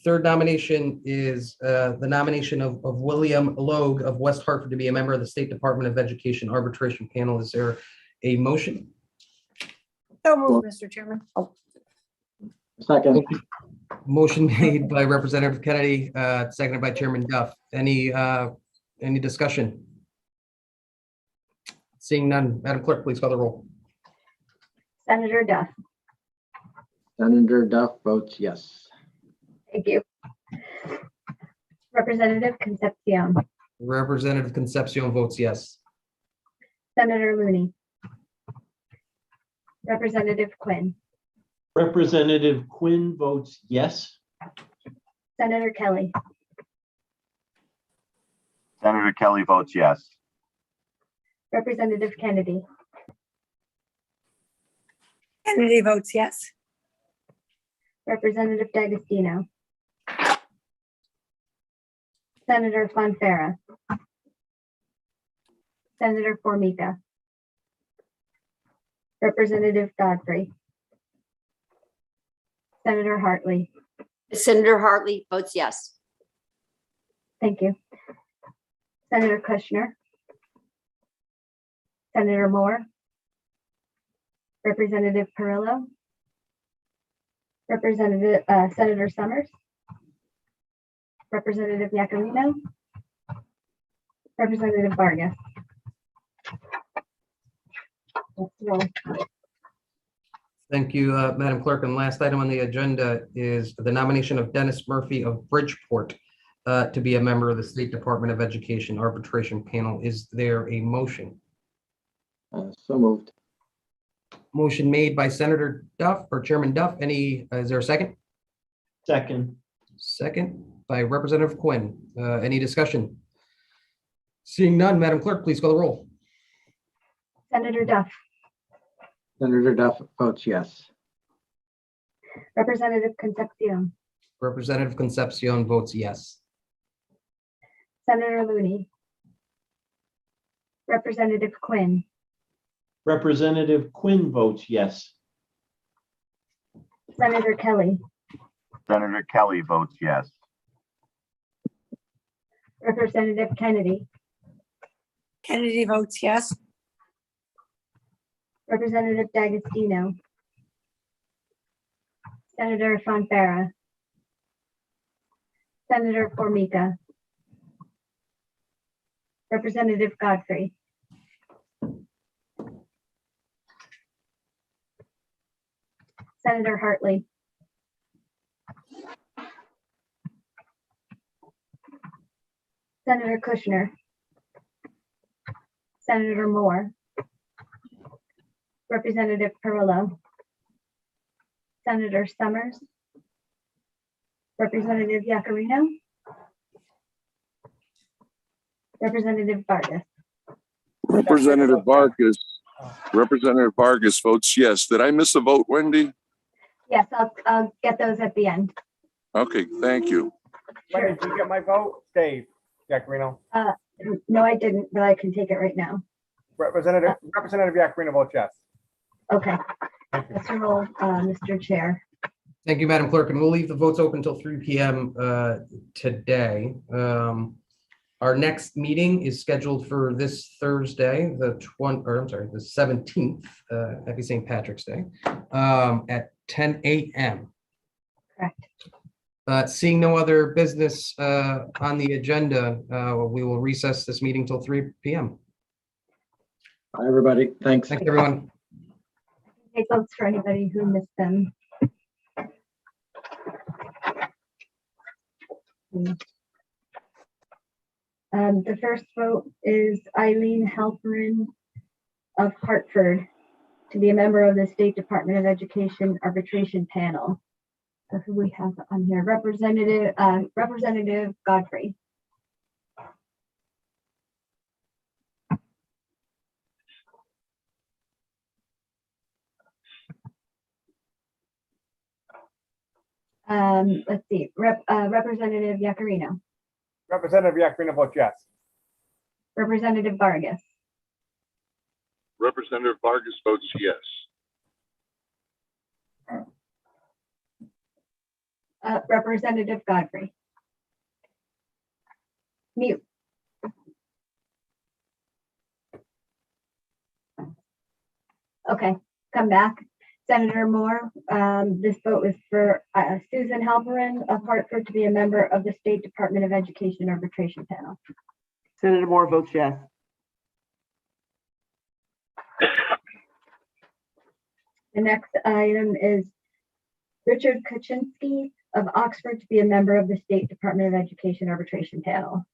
Third nomination is the nomination of William Lowe of West Hartford to be a member of the State Department of Education Arbitration Panel. Is there a motion? So moved, Mr. Chairman. Oh, Second. Motion made by Representative Kennedy, seconded by Chairman Duff. Any discussion? Seeing none, Madam Clerk, please call the roll. Senator Duff. Senator Duff votes yes. Thank you. Representative Concepcion. Representative Concepcion votes yes. Senator Looney. Representative Quinn. Representative Quinn votes yes. Senator Kelly. Senator Kelly votes yes. Representative Kennedy. Kennedy votes yes. Representative D'Agostino. Senator Fonfara. Senator Formica. Representative Godfrey. Senator Hartley. Senator Hartley votes yes. Thank you. Senator Kushner. Senator Moore. Representative Carrillo. Senator Summers. Representative Yakarino. Representative Vargas. That's the roll. Thank you, Madam Clerk. And last item on the agenda is the nomination of Dennis Murphy of Bridgeport to be a member of the State Department of Education Arbitration Panel. Is there a motion? So moved. Motion made by Senator Duff or Chairman Duff. Is there a second? Second. Second by Representative Quinn. Any discussion? Seeing none, Madam Clerk, please call the roll. Senator Duff. Senator Duff votes yes. Representative Concepcion. Representative Concepcion votes yes. Senator Looney. Representative Quinn. Representative Quinn votes yes. Senator Kelly. Senator Kelly votes yes. Representative Kennedy. Kennedy votes yes. Representative D'Agostino. Senator Fonfara. Senator Formica. Representative Godfrey. Senator Hartley. Senator Kushner. Senator Moore. Representative Perillo. Senator Summers. Representative Yacarino. Representative Vargas. Representative Vargas votes yes. Did I miss a vote, Wendy? Yes, I'll get those at the end. Okay, thank you. Sure. Did you get my vote? Dave Yacarino. No, I didn't, but I can take it right now. Representative Yacarino votes yes. Okay. Mr. Roll, Mr. Chair. Thank you, Madam Clerk, and we'll leave the votes open until 3 p.m. Today. Our next meeting is scheduled for this Thursday, the 17th, happy St. Patrick's Day, at 10 a.m. Correct. Seeing no other business on the agenda, we will recess this meeting till 3 p.m. Bye, everybody. Thanks. Thanks, everyone. Take votes for anybody who missed them. The first vote is Eileen Halperin of Hartford to be a member of the State Department of Education Arbitration Panel. So who we have on here? Representative Godfrey. Let's see, Representative Yacarino. Representative Yacarino votes yes. Representative Vargas. Representative Vargas votes yes. Representative Godfrey. Mute. Okay, come back. Senator Moore, this vote is for Susan Halperin of Hartford to be a member of the State Department of Education Arbitration Panel. Senator Moore votes yes. The next item is Richard Krasinski of Oxford to be a member of the State Department of Education Arbitration Panel.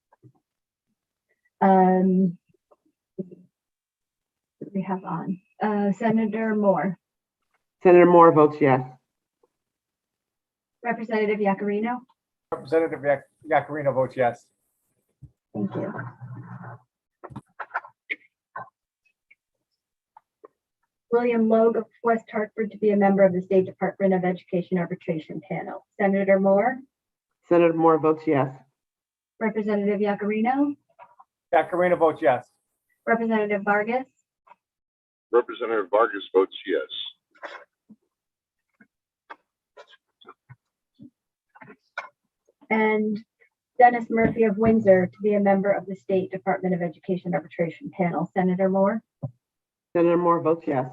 What do we have on? Senator Moore. Senator Moore votes yes. Representative Yacarino. Representative Yacarino votes yes. Thank you. William Lowe of West Hartford to be a member of the State Department of Education Arbitration Panel. Senator Moore. Senator Moore votes yes. Representative Yacarino. Yacarino votes yes. Representative Vargas. Representative Vargas votes yes. And Dennis Murphy of Windsor to be a member of the State Department of Education Arbitration Panel. Senator Moore. Senator Moore votes yes.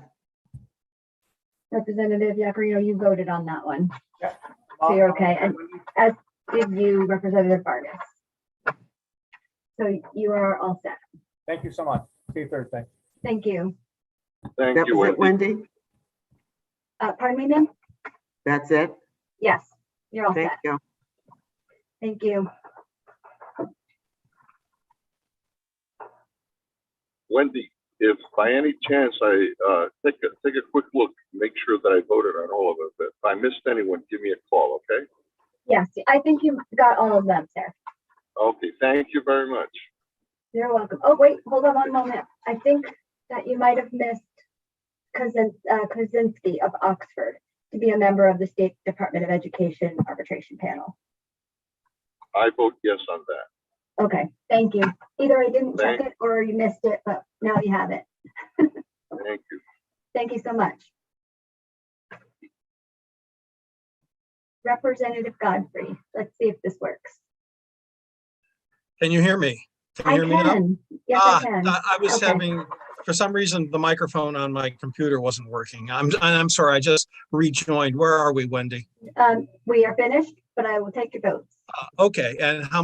Representative Yacarino, you voted on that one. Yeah. So you're okay. And as did you, Representative Vargas. So you are all set. Thank you so much. See you Thursday. Thank you. Thank That you, was it, Wendy. Wendy? Pardon me, ma'am? That's it? Yes, you're all Thank set. you. Thank you. Wendy, if by any chance I take a quick look, make sure that I voted on all of it. But if I missed anyone, give me a call, okay? Yes, I think you got all of them, sir. Okay, thank you very much. You're welcome. Oh, wait, hold on one moment. I think that you might have missed Krasinski of Oxford to be a member of the State Department of Education Arbitration Panel. I vote yes on that. Okay, thank you. Either I didn't check it or you missed it, but now you have it. Thank you. Thank you so much. Representative Godfrey, let's see if this works. Can you hear me? I can. Yes, I can. I was Okay. having, for some reason, the microphone on my computer wasn't working. I'm sorry, I just rejoined. Where are we, Wendy? We are finished. but I will take your votes. Okay, and how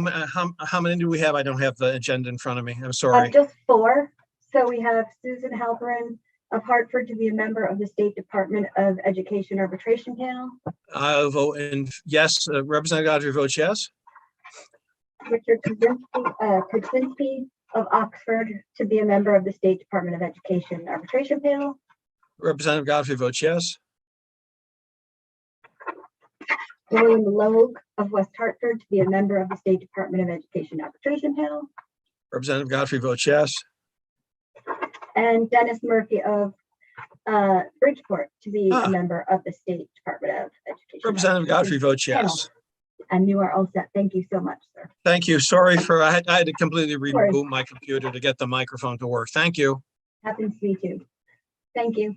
many do we have? I don't have the agenda in front of me. I'm sorry. Just 4. So we have Susan Halperin of Hartford to be a member of the State Department of Education Arbitration Panel. I'll vote in yes. Representative Godfrey votes yes. Richard Krasinski of Oxford to be a member of the State Department of Education Arbitration Panel. Representative Godfrey votes yes. William Lowe of West Hartford to be a member of the State Department of Education Arbitration Panel. Representative Godfrey votes yes. And Dennis Murphy of Bridgeport to be a member of the State Department of Education. Representative Godfrey votes Panel. yes. And you are all set. Thank you so much, sir. Thank you. Sorry for, I had to completely reboot my computer to get the microphone to work. Thank you. Happens to me too. Thank you.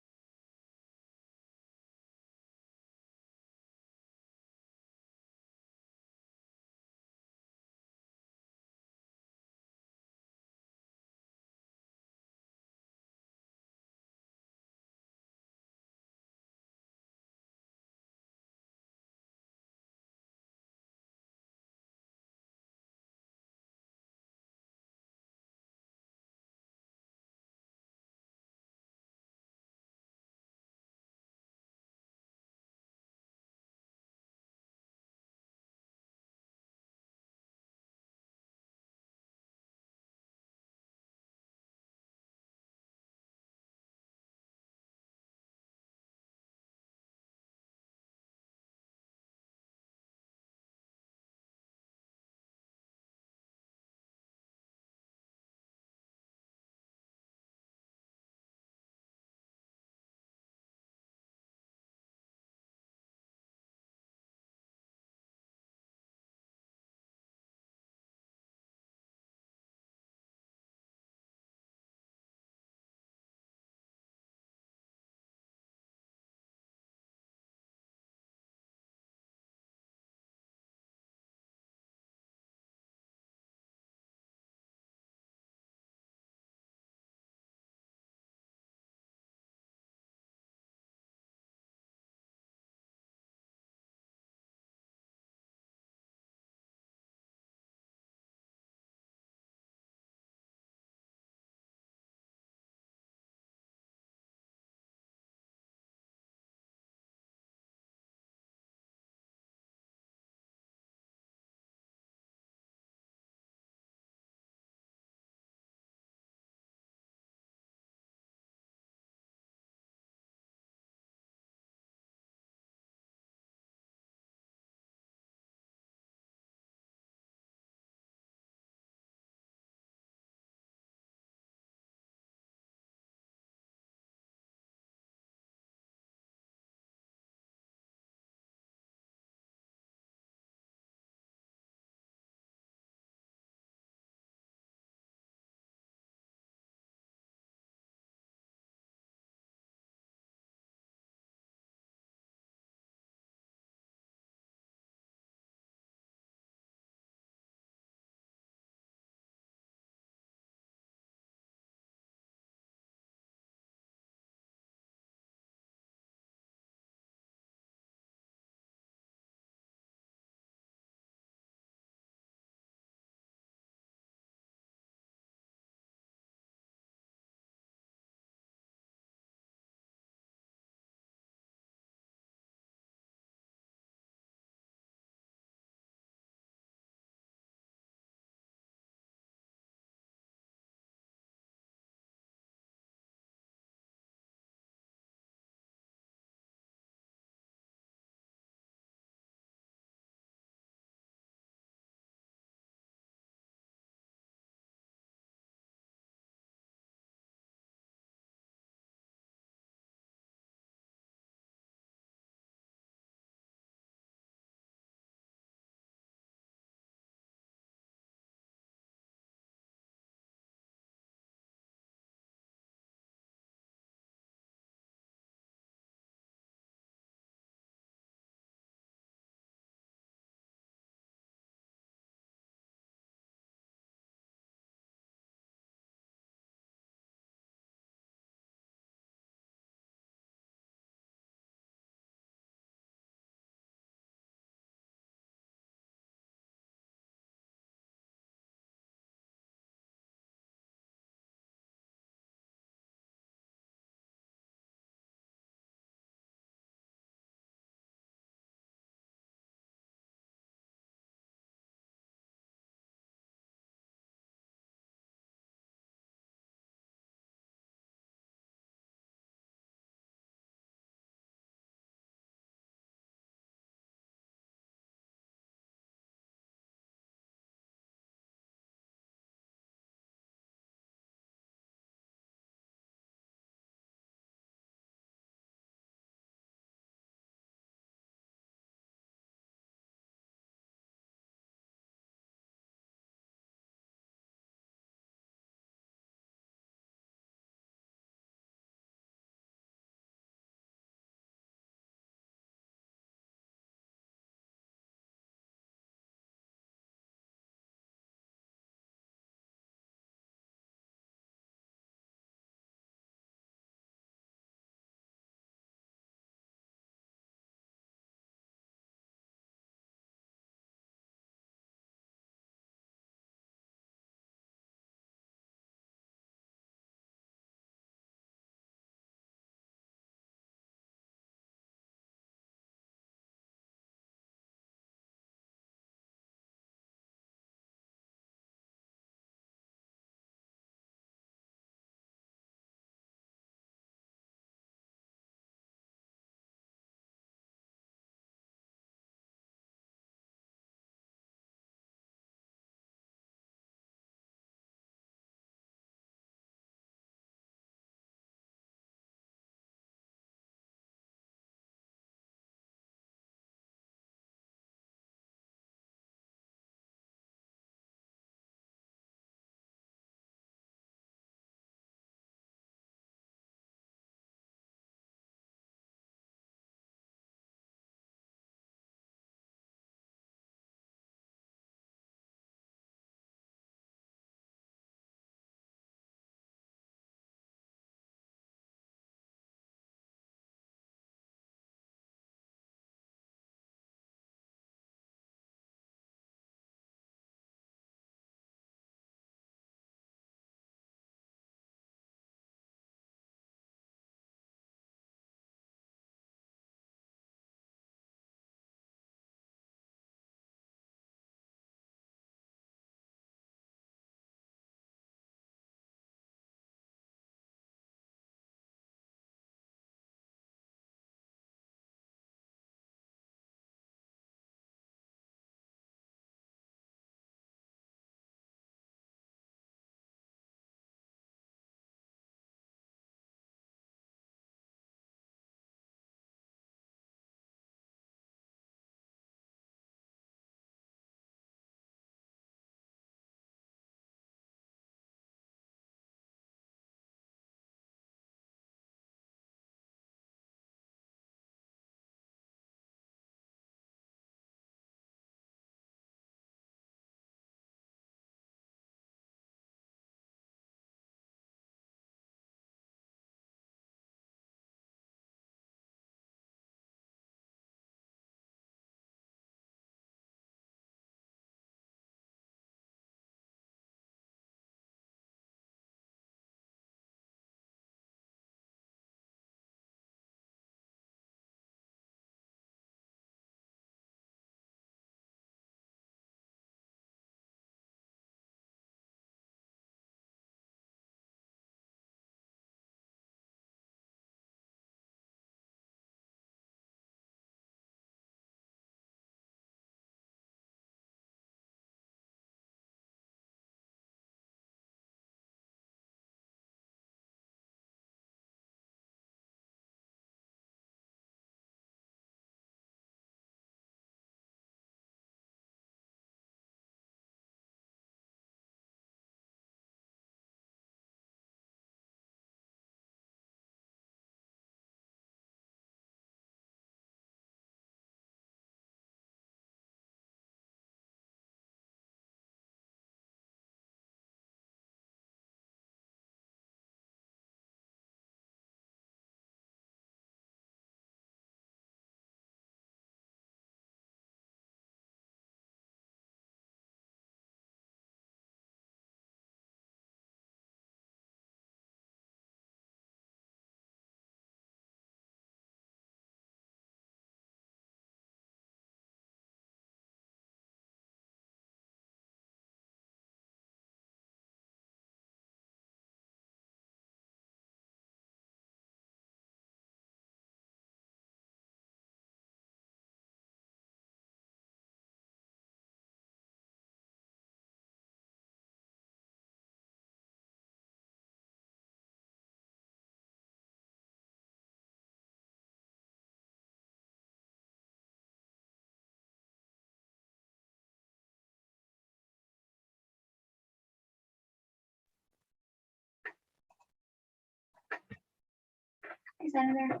Hi, Senator.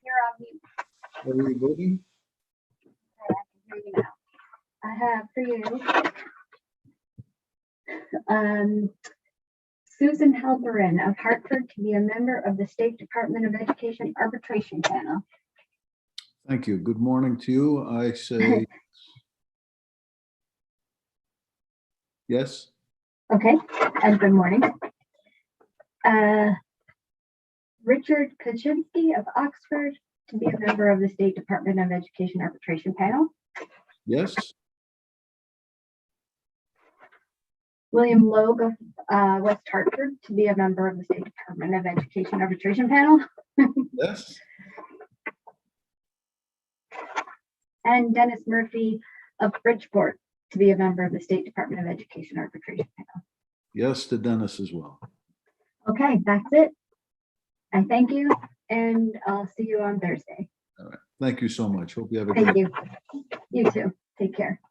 You're on mute. Are we voting? I can hear you now. I have for you Susan Halperin of Hartford to be a member of the State Department of Education Arbitration Panel. Thank you. Good morning to you. I say yes. Okay, and good morning. Richard Krasinski of Oxford to be a member of the State Department of Education Arbitration Panel. Yes. William Lowe of West Hartford to be a member of the State Department of Education Arbitration Panel. Yes. And Dennis Murphy of Bridgeport to be a member of the State Department of Education Arbitration Panel. Yes to Dennis as well. Okay, that's it. I thank you, and I'll see you on Thursday. All right. Thank you so much. Hope you have a Thank great you. You too. Take care.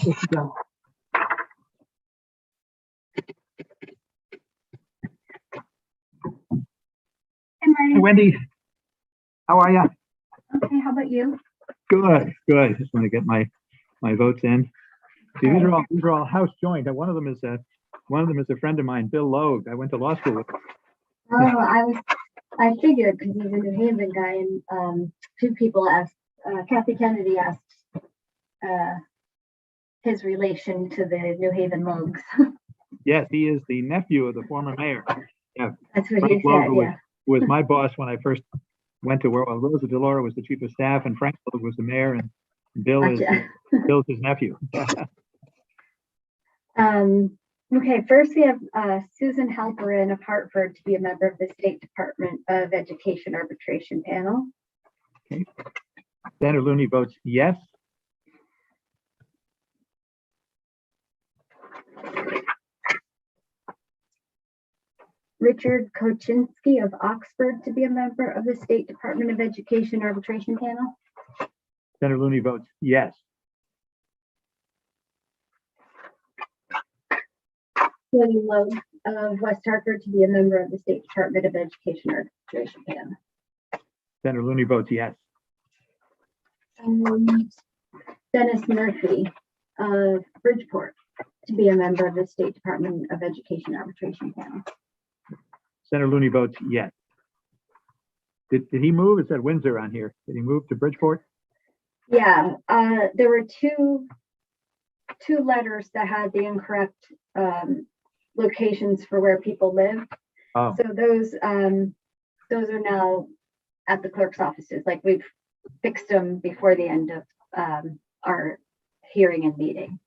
Hi, Wendy, how are you? Okay, how about you? Good, good. Just want to get my votes in. See, these are all house joined. One of them is a friend of mine, Bill Lowe. I went to law school with him. Oh, I figured because he's a New Haven guy, and two people asked, Kathy Kennedy asked his relation to the New Haven Logues. Yes, he is the nephew of the former mayor. Yeah, That's what Frank he Lowe said, was, yeah. was my boss when I first went to work. Rosa DeLauro was the chief of staff, and Frank Lowe was the mayor, and Bill Gotcha. Bill's his nephew. Okay, first we have Susan Halperin of Hartford to be a member of the State Department of Education Arbitration Panel. Okay. Senator Looney votes yes. Richard Koczynski of Oxford to be a member of the State Department of Education Arbitration Panel. Senator Looney votes yes. William Lowe of West Hartford to be a member of the State Department of Education Arbitration Panel. Senator Looney votes yes. Dennis Murphy of Bridgeport to be a member of the State Department of Education Arbitration Panel. Senator Looney votes yes. Did he move? It said Windsor on here. Did he move to Bridgeport? Yeah, there were two letters that had the incorrect locations for where people live. Oh. So those are now at the clerk's offices. Like we've fixed them before the end of our hearing and meeting.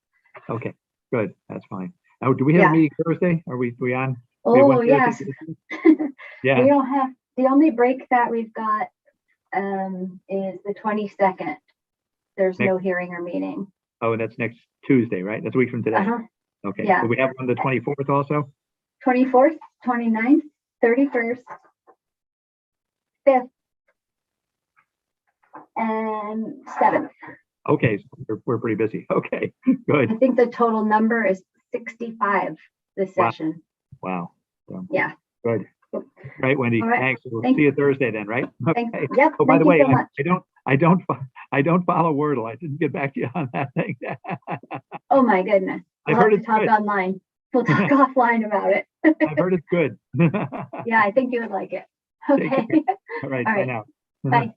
Okay, good. That's fine. Now, do we have a meeting Thursday? Are we on? Oh, yes. Yeah. We don't have, the only break that we've got is the 22nd. There's no hearing or meeting. Oh, that's next Tuesday, right? That's a week from today. Uh-huh. Okay. Yeah. Do we have one the 24th also? 24th, 29th, 31st, 5th, and 7th. Okay, so we're pretty busy. Okay, good. I think the total number is 65 this Wow. session. Wow. So, Yeah. good. Right, Wendy. All right. Thanks. We'll Thank see you Thursday then, right? Thanks. Okay. Yep. Oh, by the Thank you way, so much. I don't follow Wordle. I didn't get back to you on that thing. Oh my goodness. I've We'll heard have to it's talk good. online. We'll talk offline about it. I've heard it's good. Yeah, I think you would like it. Take Okay. care. All right. All Bye right. now. Bye.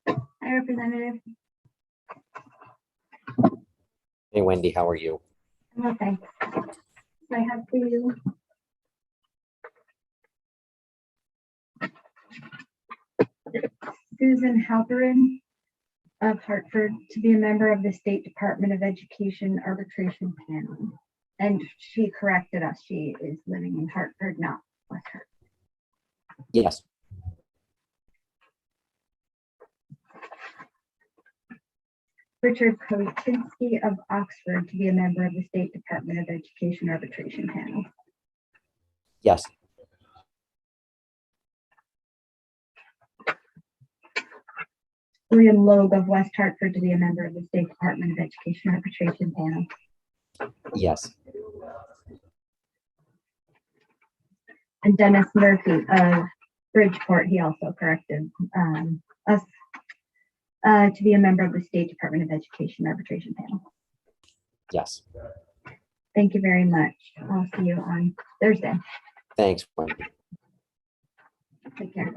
Hi, Representative. Hey, Wendy, how are you? Well, thanks. I have for you. Susan Halperin of Hartford to be a member of the State Department of Education Arbitration Panel. And she corrected us. She is living in Hartford, not West Hartford. Yes. Richard Krasinski of Oxford to be a member of the State Department of Education Arbitration Panel. Yes. Lowe of West Hartford to be a member of the State Department of Education Arbitration Panel. Yes. And Dennis Murphy of Bridgeport, he also corrected us to be a member of the State Department of Education Arbitration Panel. Yes. Thank you very much. I'll see you on Thursday. Thanks, Wendy. Take care.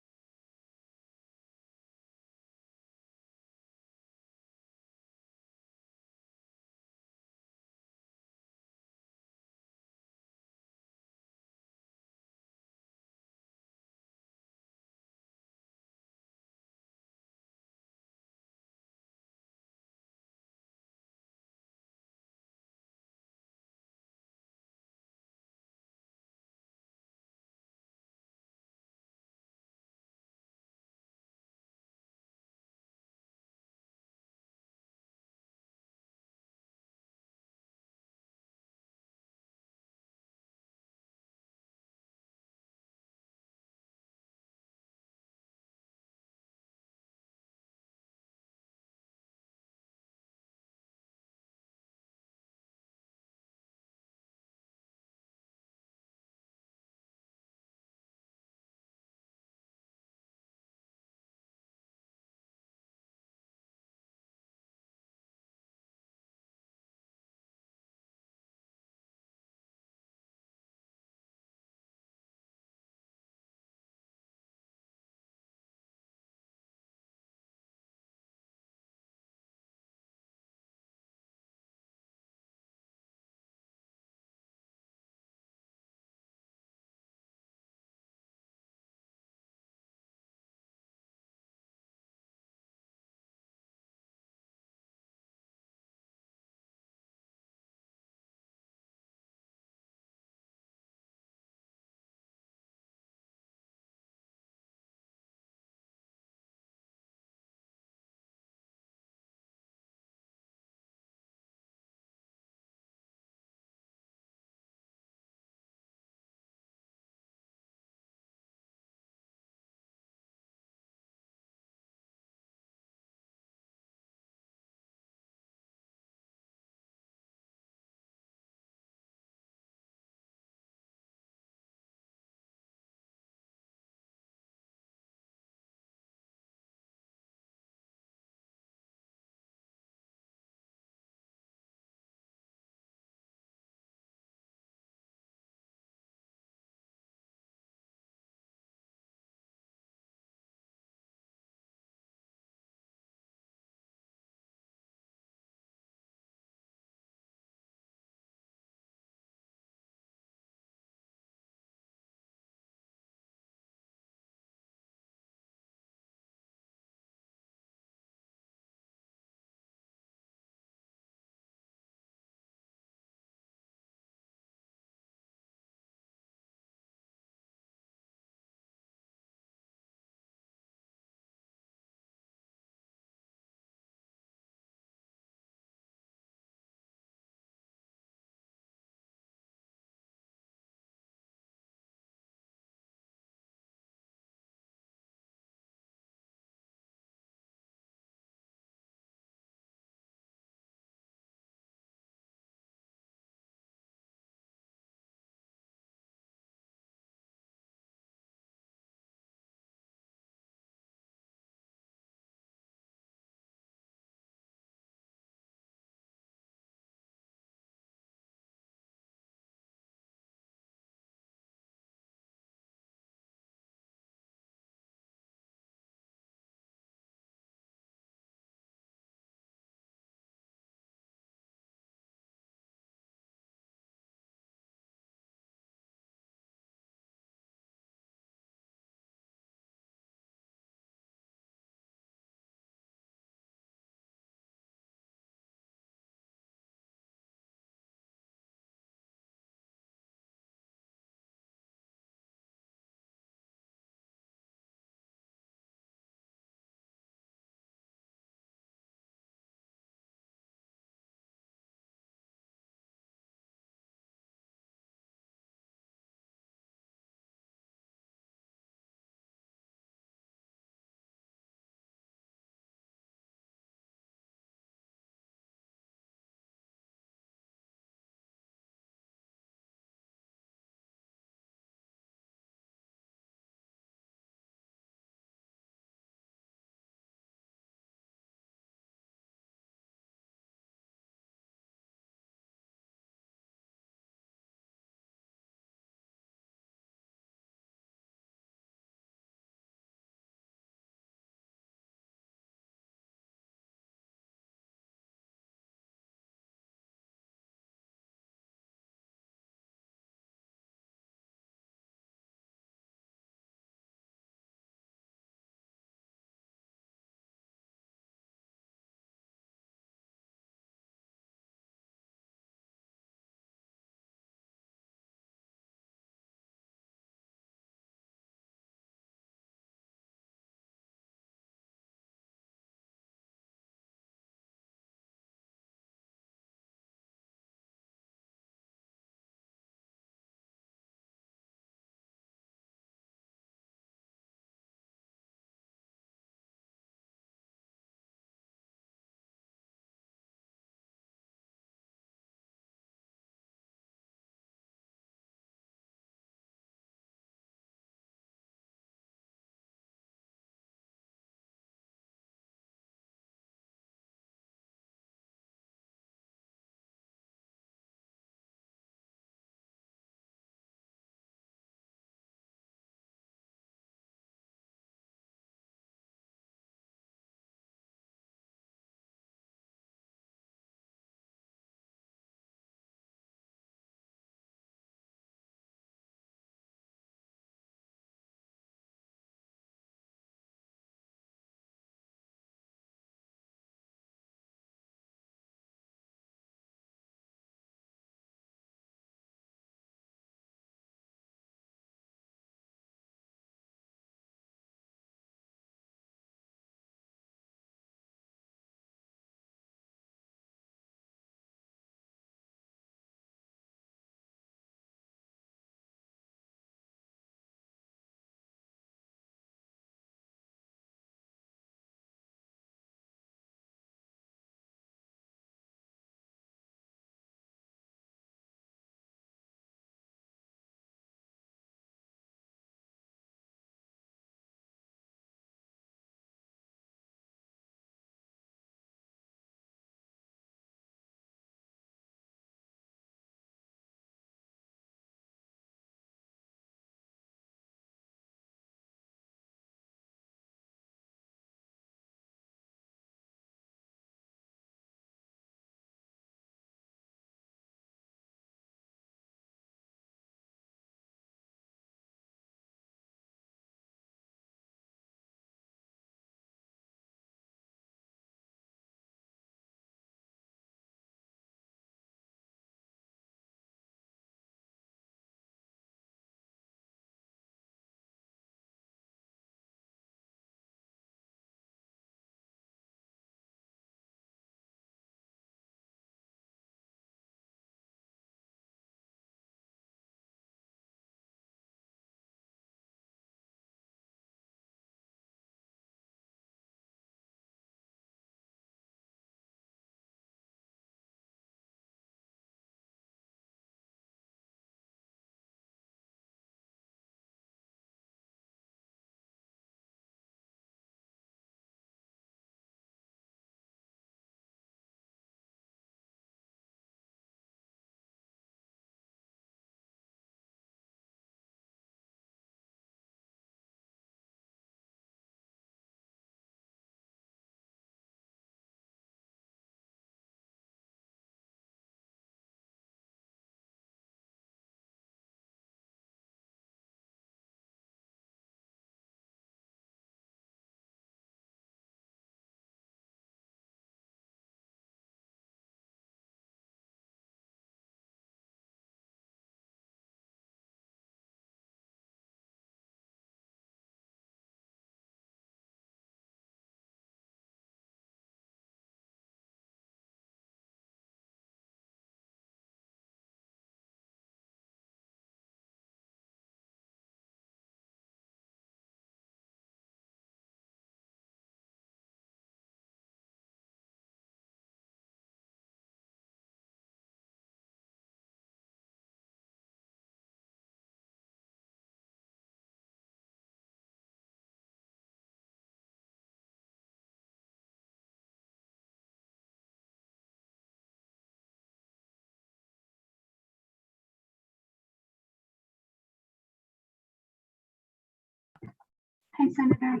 Hi, Senator.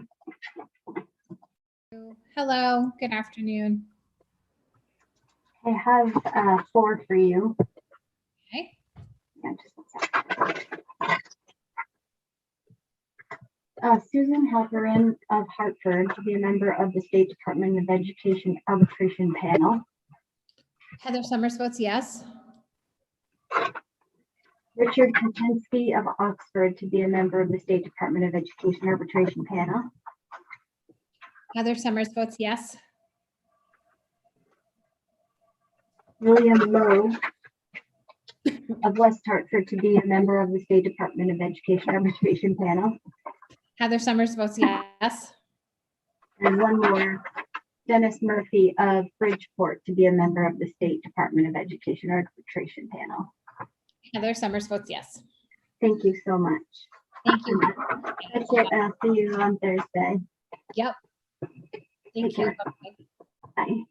Hello, good afternoon. I have 4 for you. Okay. Yeah, just one second. Susan Halperin of Hartford to be a member of the State Department of Education Arbitration Panel. Heather Summers votes yes. Richard Krasinski of Oxford to be a member of the State Department of Education Arbitration Panel. Heather Summers votes yes. William Lowe of West Hartford to be a member of the State Department of Education Arbitration Panel. Heather Summers votes yes. And one more, Dennis Murphy of Bridgeport to be a member of the State Department of Education Arbitration Panel. Heather Summers votes yes. Thank you so much. Thank you. That's it. I'll see you on Thursday. Yep. Thank Take you. care. Bye. Bye.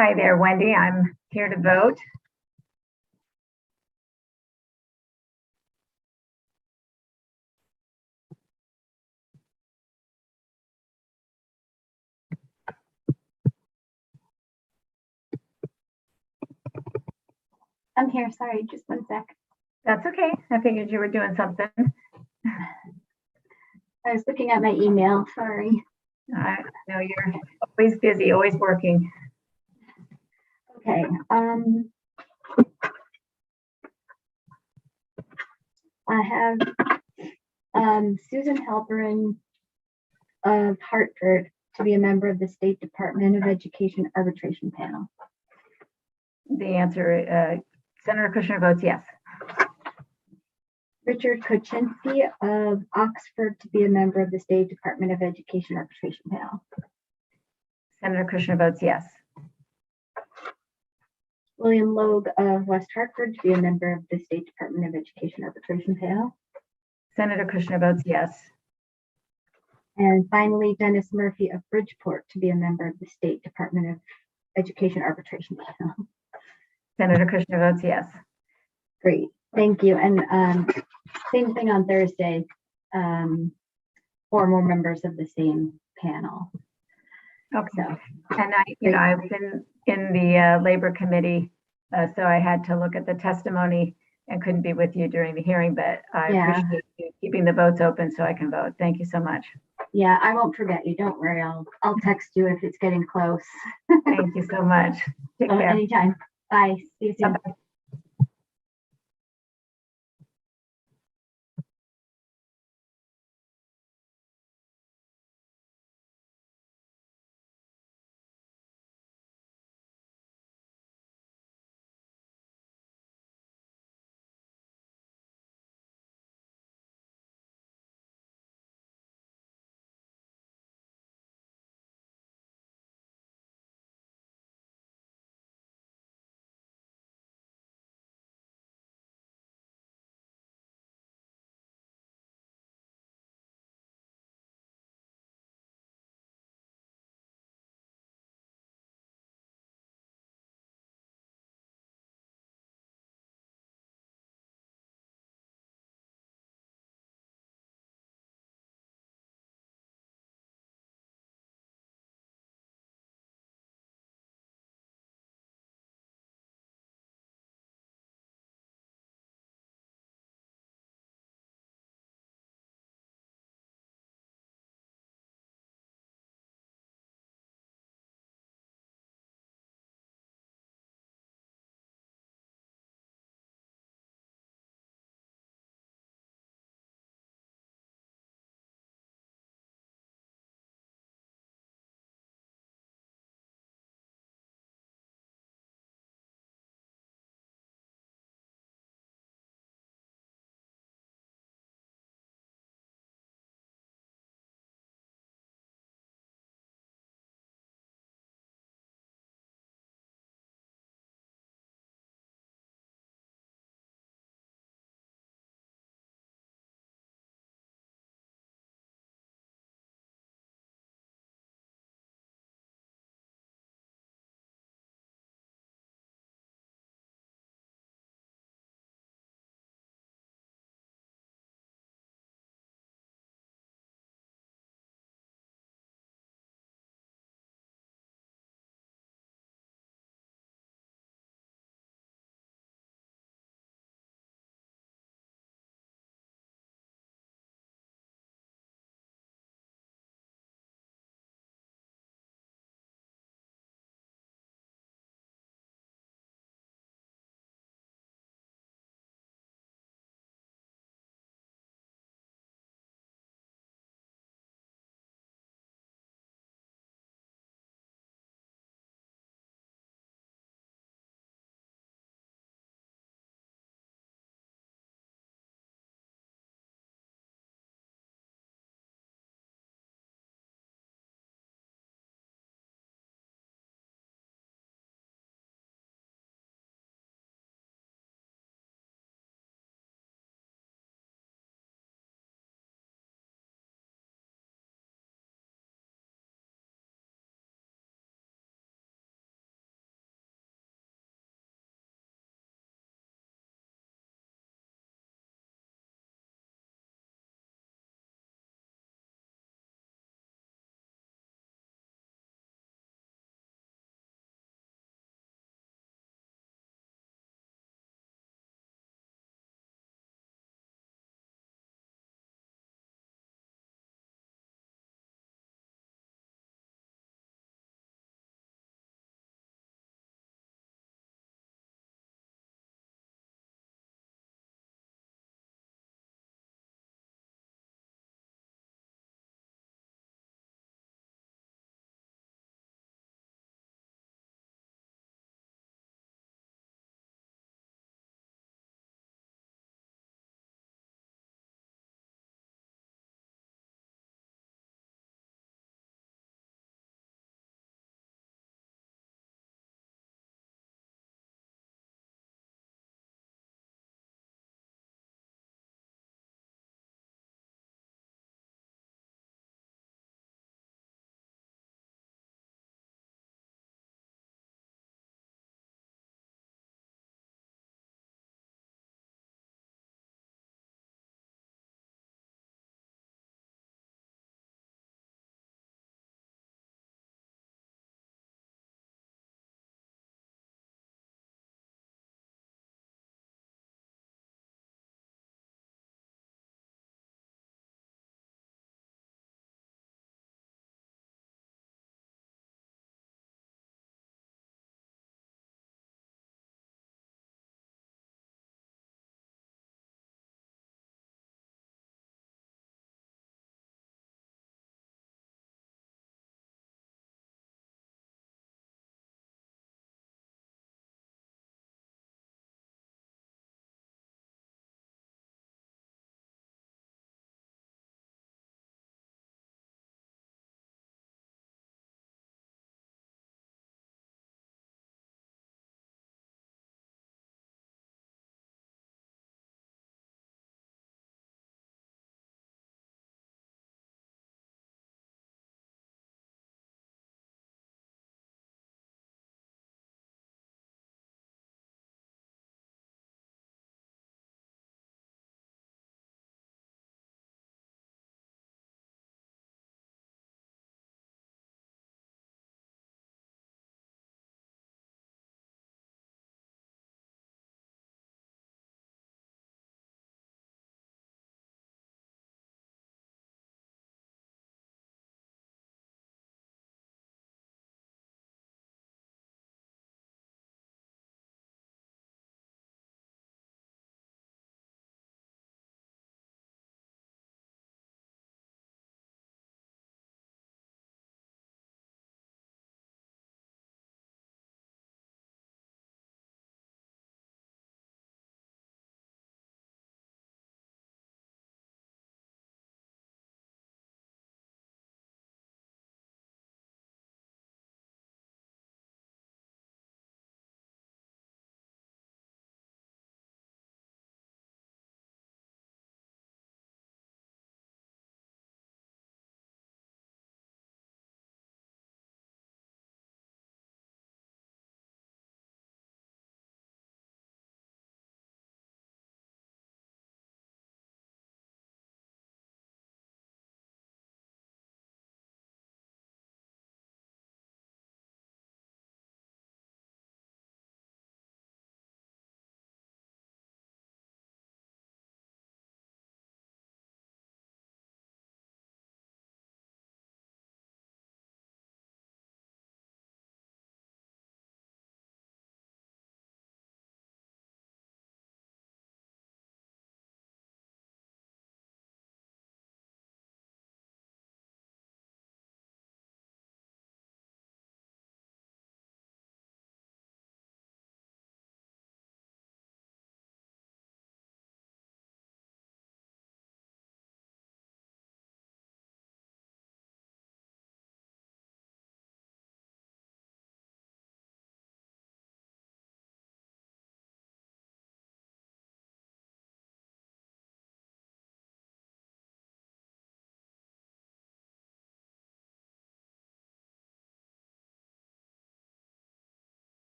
Hi there, Wendy. I'm here to vote. I'm here, sorry, just one sec. That's okay. I figured you were doing something. I was looking at my email, sorry. I know you're always busy, always working. Okay, I have Susan Halperin of Hartford to be a member of the State Department of Education Arbitration Panel. The answer, Senator Kushner votes yes. Richard Koczynski of Oxford to be a member of the State Department of Education Arbitration Panel. Senator Kushner votes yes. William Lowe of West Hartford to be a member of the State Department of Education Arbitration Panel. Senator Kushner votes yes. And finally, Dennis Murphy of Bridgeport to be a member of the State Department of Education Arbitration Panel. Senator Kushner votes yes. Great, thank you. And same thing on Thursday, 4 more members of the same panel. Okay. So, And I've been in the Labor Committee, so I had to look at the testimony and couldn't be with you during the hearing, but I Yeah. appreciate you keeping the votes open so I can vote. Thank you so much. yeah, I won't forget you. Don't worry. I'll text you if it's getting close. Thank you so much. Take care. Anytime. Bye. See you soon. Bye-bye.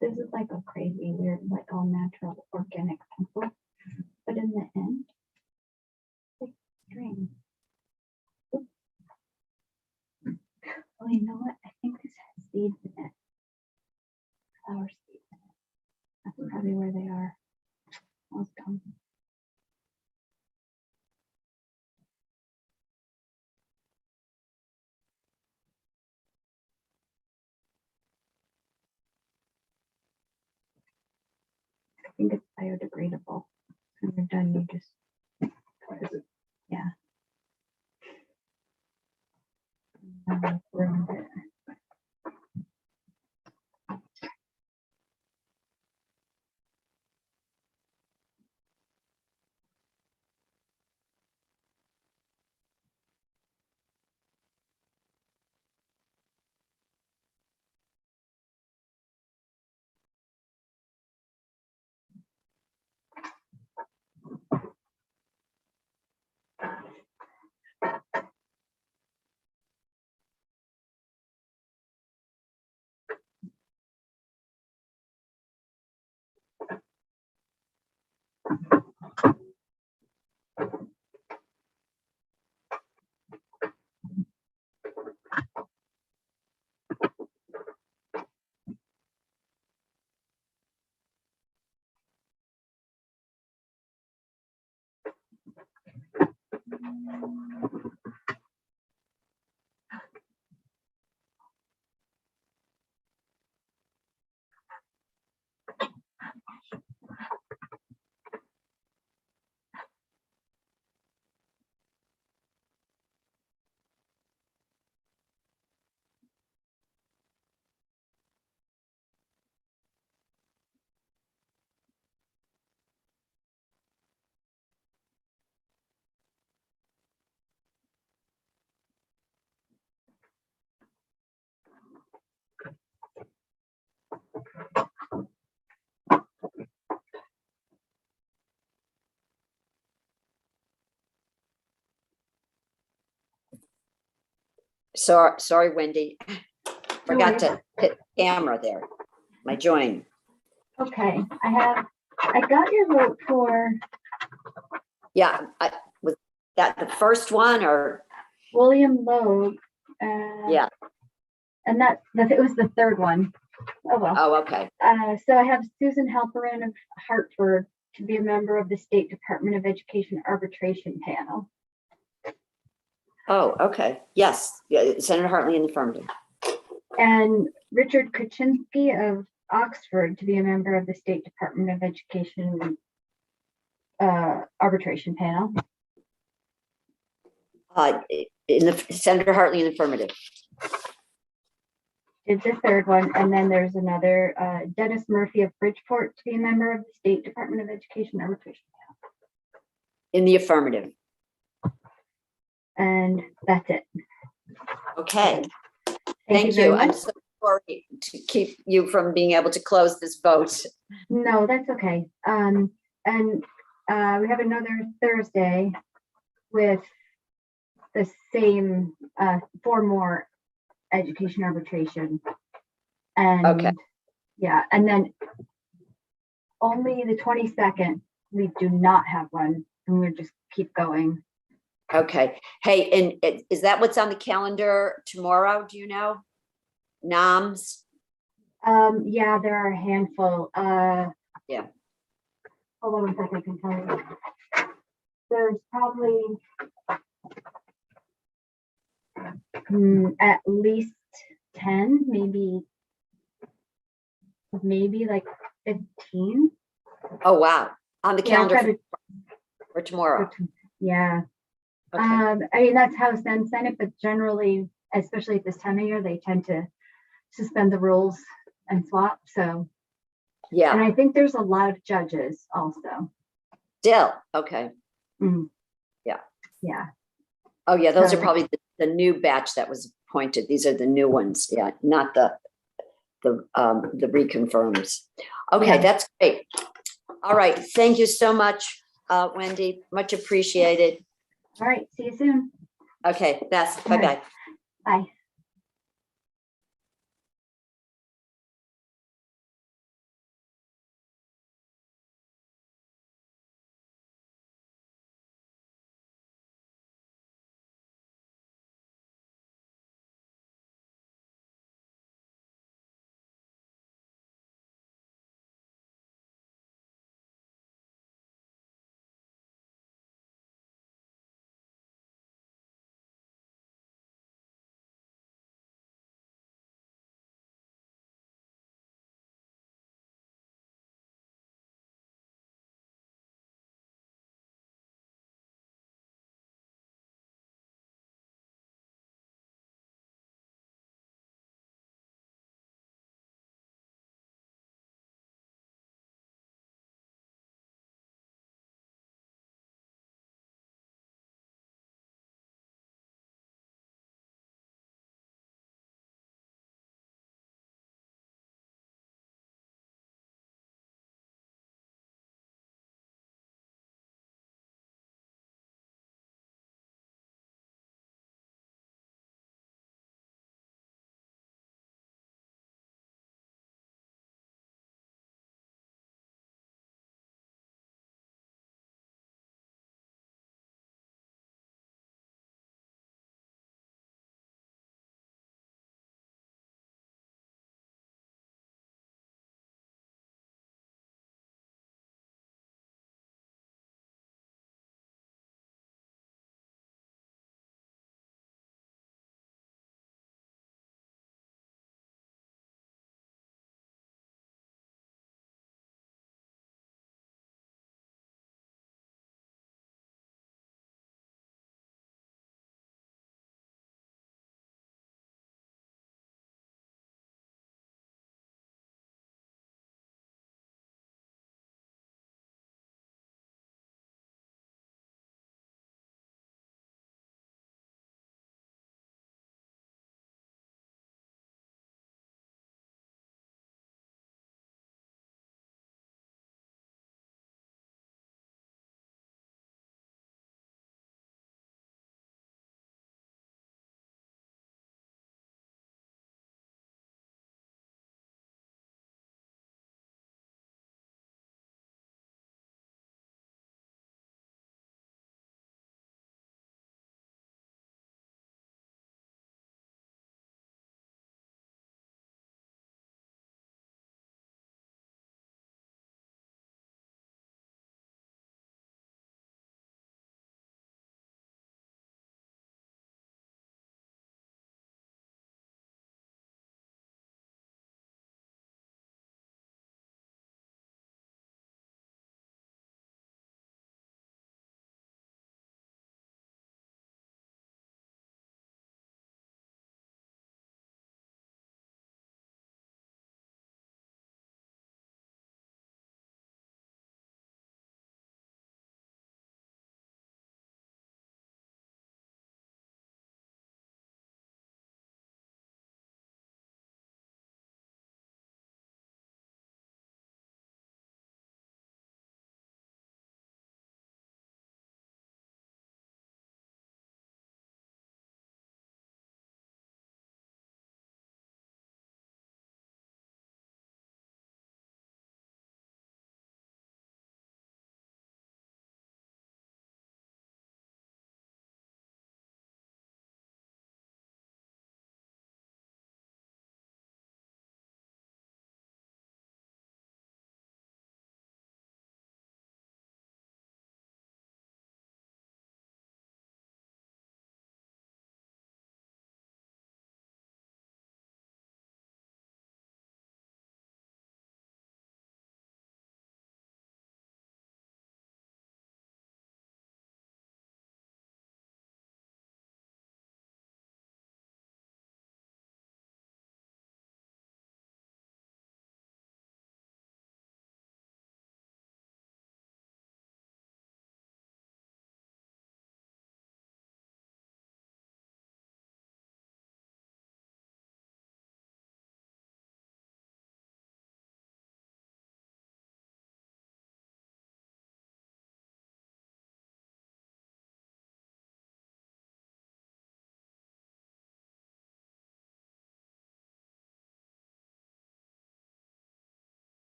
This is like a crazy weird, like all natural organic pencil, but in the end, it's string. Oh, you know what? I think this has seeds in it. Flower seeds in it. That's probably where they are. That was dumb. I think it's biodegradable. When you're done, you just, yeah. Ruined it. Sorry, Wendy. Forgot to hit camera there. My join. Okay, I got your vote for Yeah, was that the first one or? William Lowe. Yeah. And it was the third one. Oh, well. Oh, okay. So I have Susan Halperin of Hartford to be a member of the State Department of Education Arbitration Panel. Oh, okay. Yes. Yeah, Senator Hartley in the affirmative. And Richard Krasinski of Oxford to be a member of the State Department of Education Arbitration Panel. Senator Hartley in the affirmative. Is the third one, and then there's another Dennis Murphy of Bridgeport to be a member of the State Department of Education Arbitration Panel. In the affirmative. And that's it. Okay. Thank you. you. I'm so sorry to keep you from being able to close this vote. No, that's okay. And we have another Thursday with the same 4 more education arbitration. And okay. Yeah, and then only the 22nd, we do not have one, and we'll just keep going. Okay. Hey, and is that what's on the calendar tomorrow? Do you know? Noms? Yeah, there are a handful. Yeah. Hold on one second, I can tell you. There's probably at least 10, maybe like 15. Oh, wow. On the calendar Yeah, for tomorrow. Yeah. Okay. I mean, that's House and Senate, but generally, especially at this time of year, they tend to suspend the rules and swap. So Yeah, And I think there's a lot of judges also. still, okay. Yeah. Oh, yeah, those are So- probably the new batch that was appointed. These are the new ones. Yeah, not the reconfirms. Okay, Yeah. that's great. All right, thank you so much, Wendy. Much appreciated. All right. See you soon. Okay, best. All right. Bye-bye. Bye.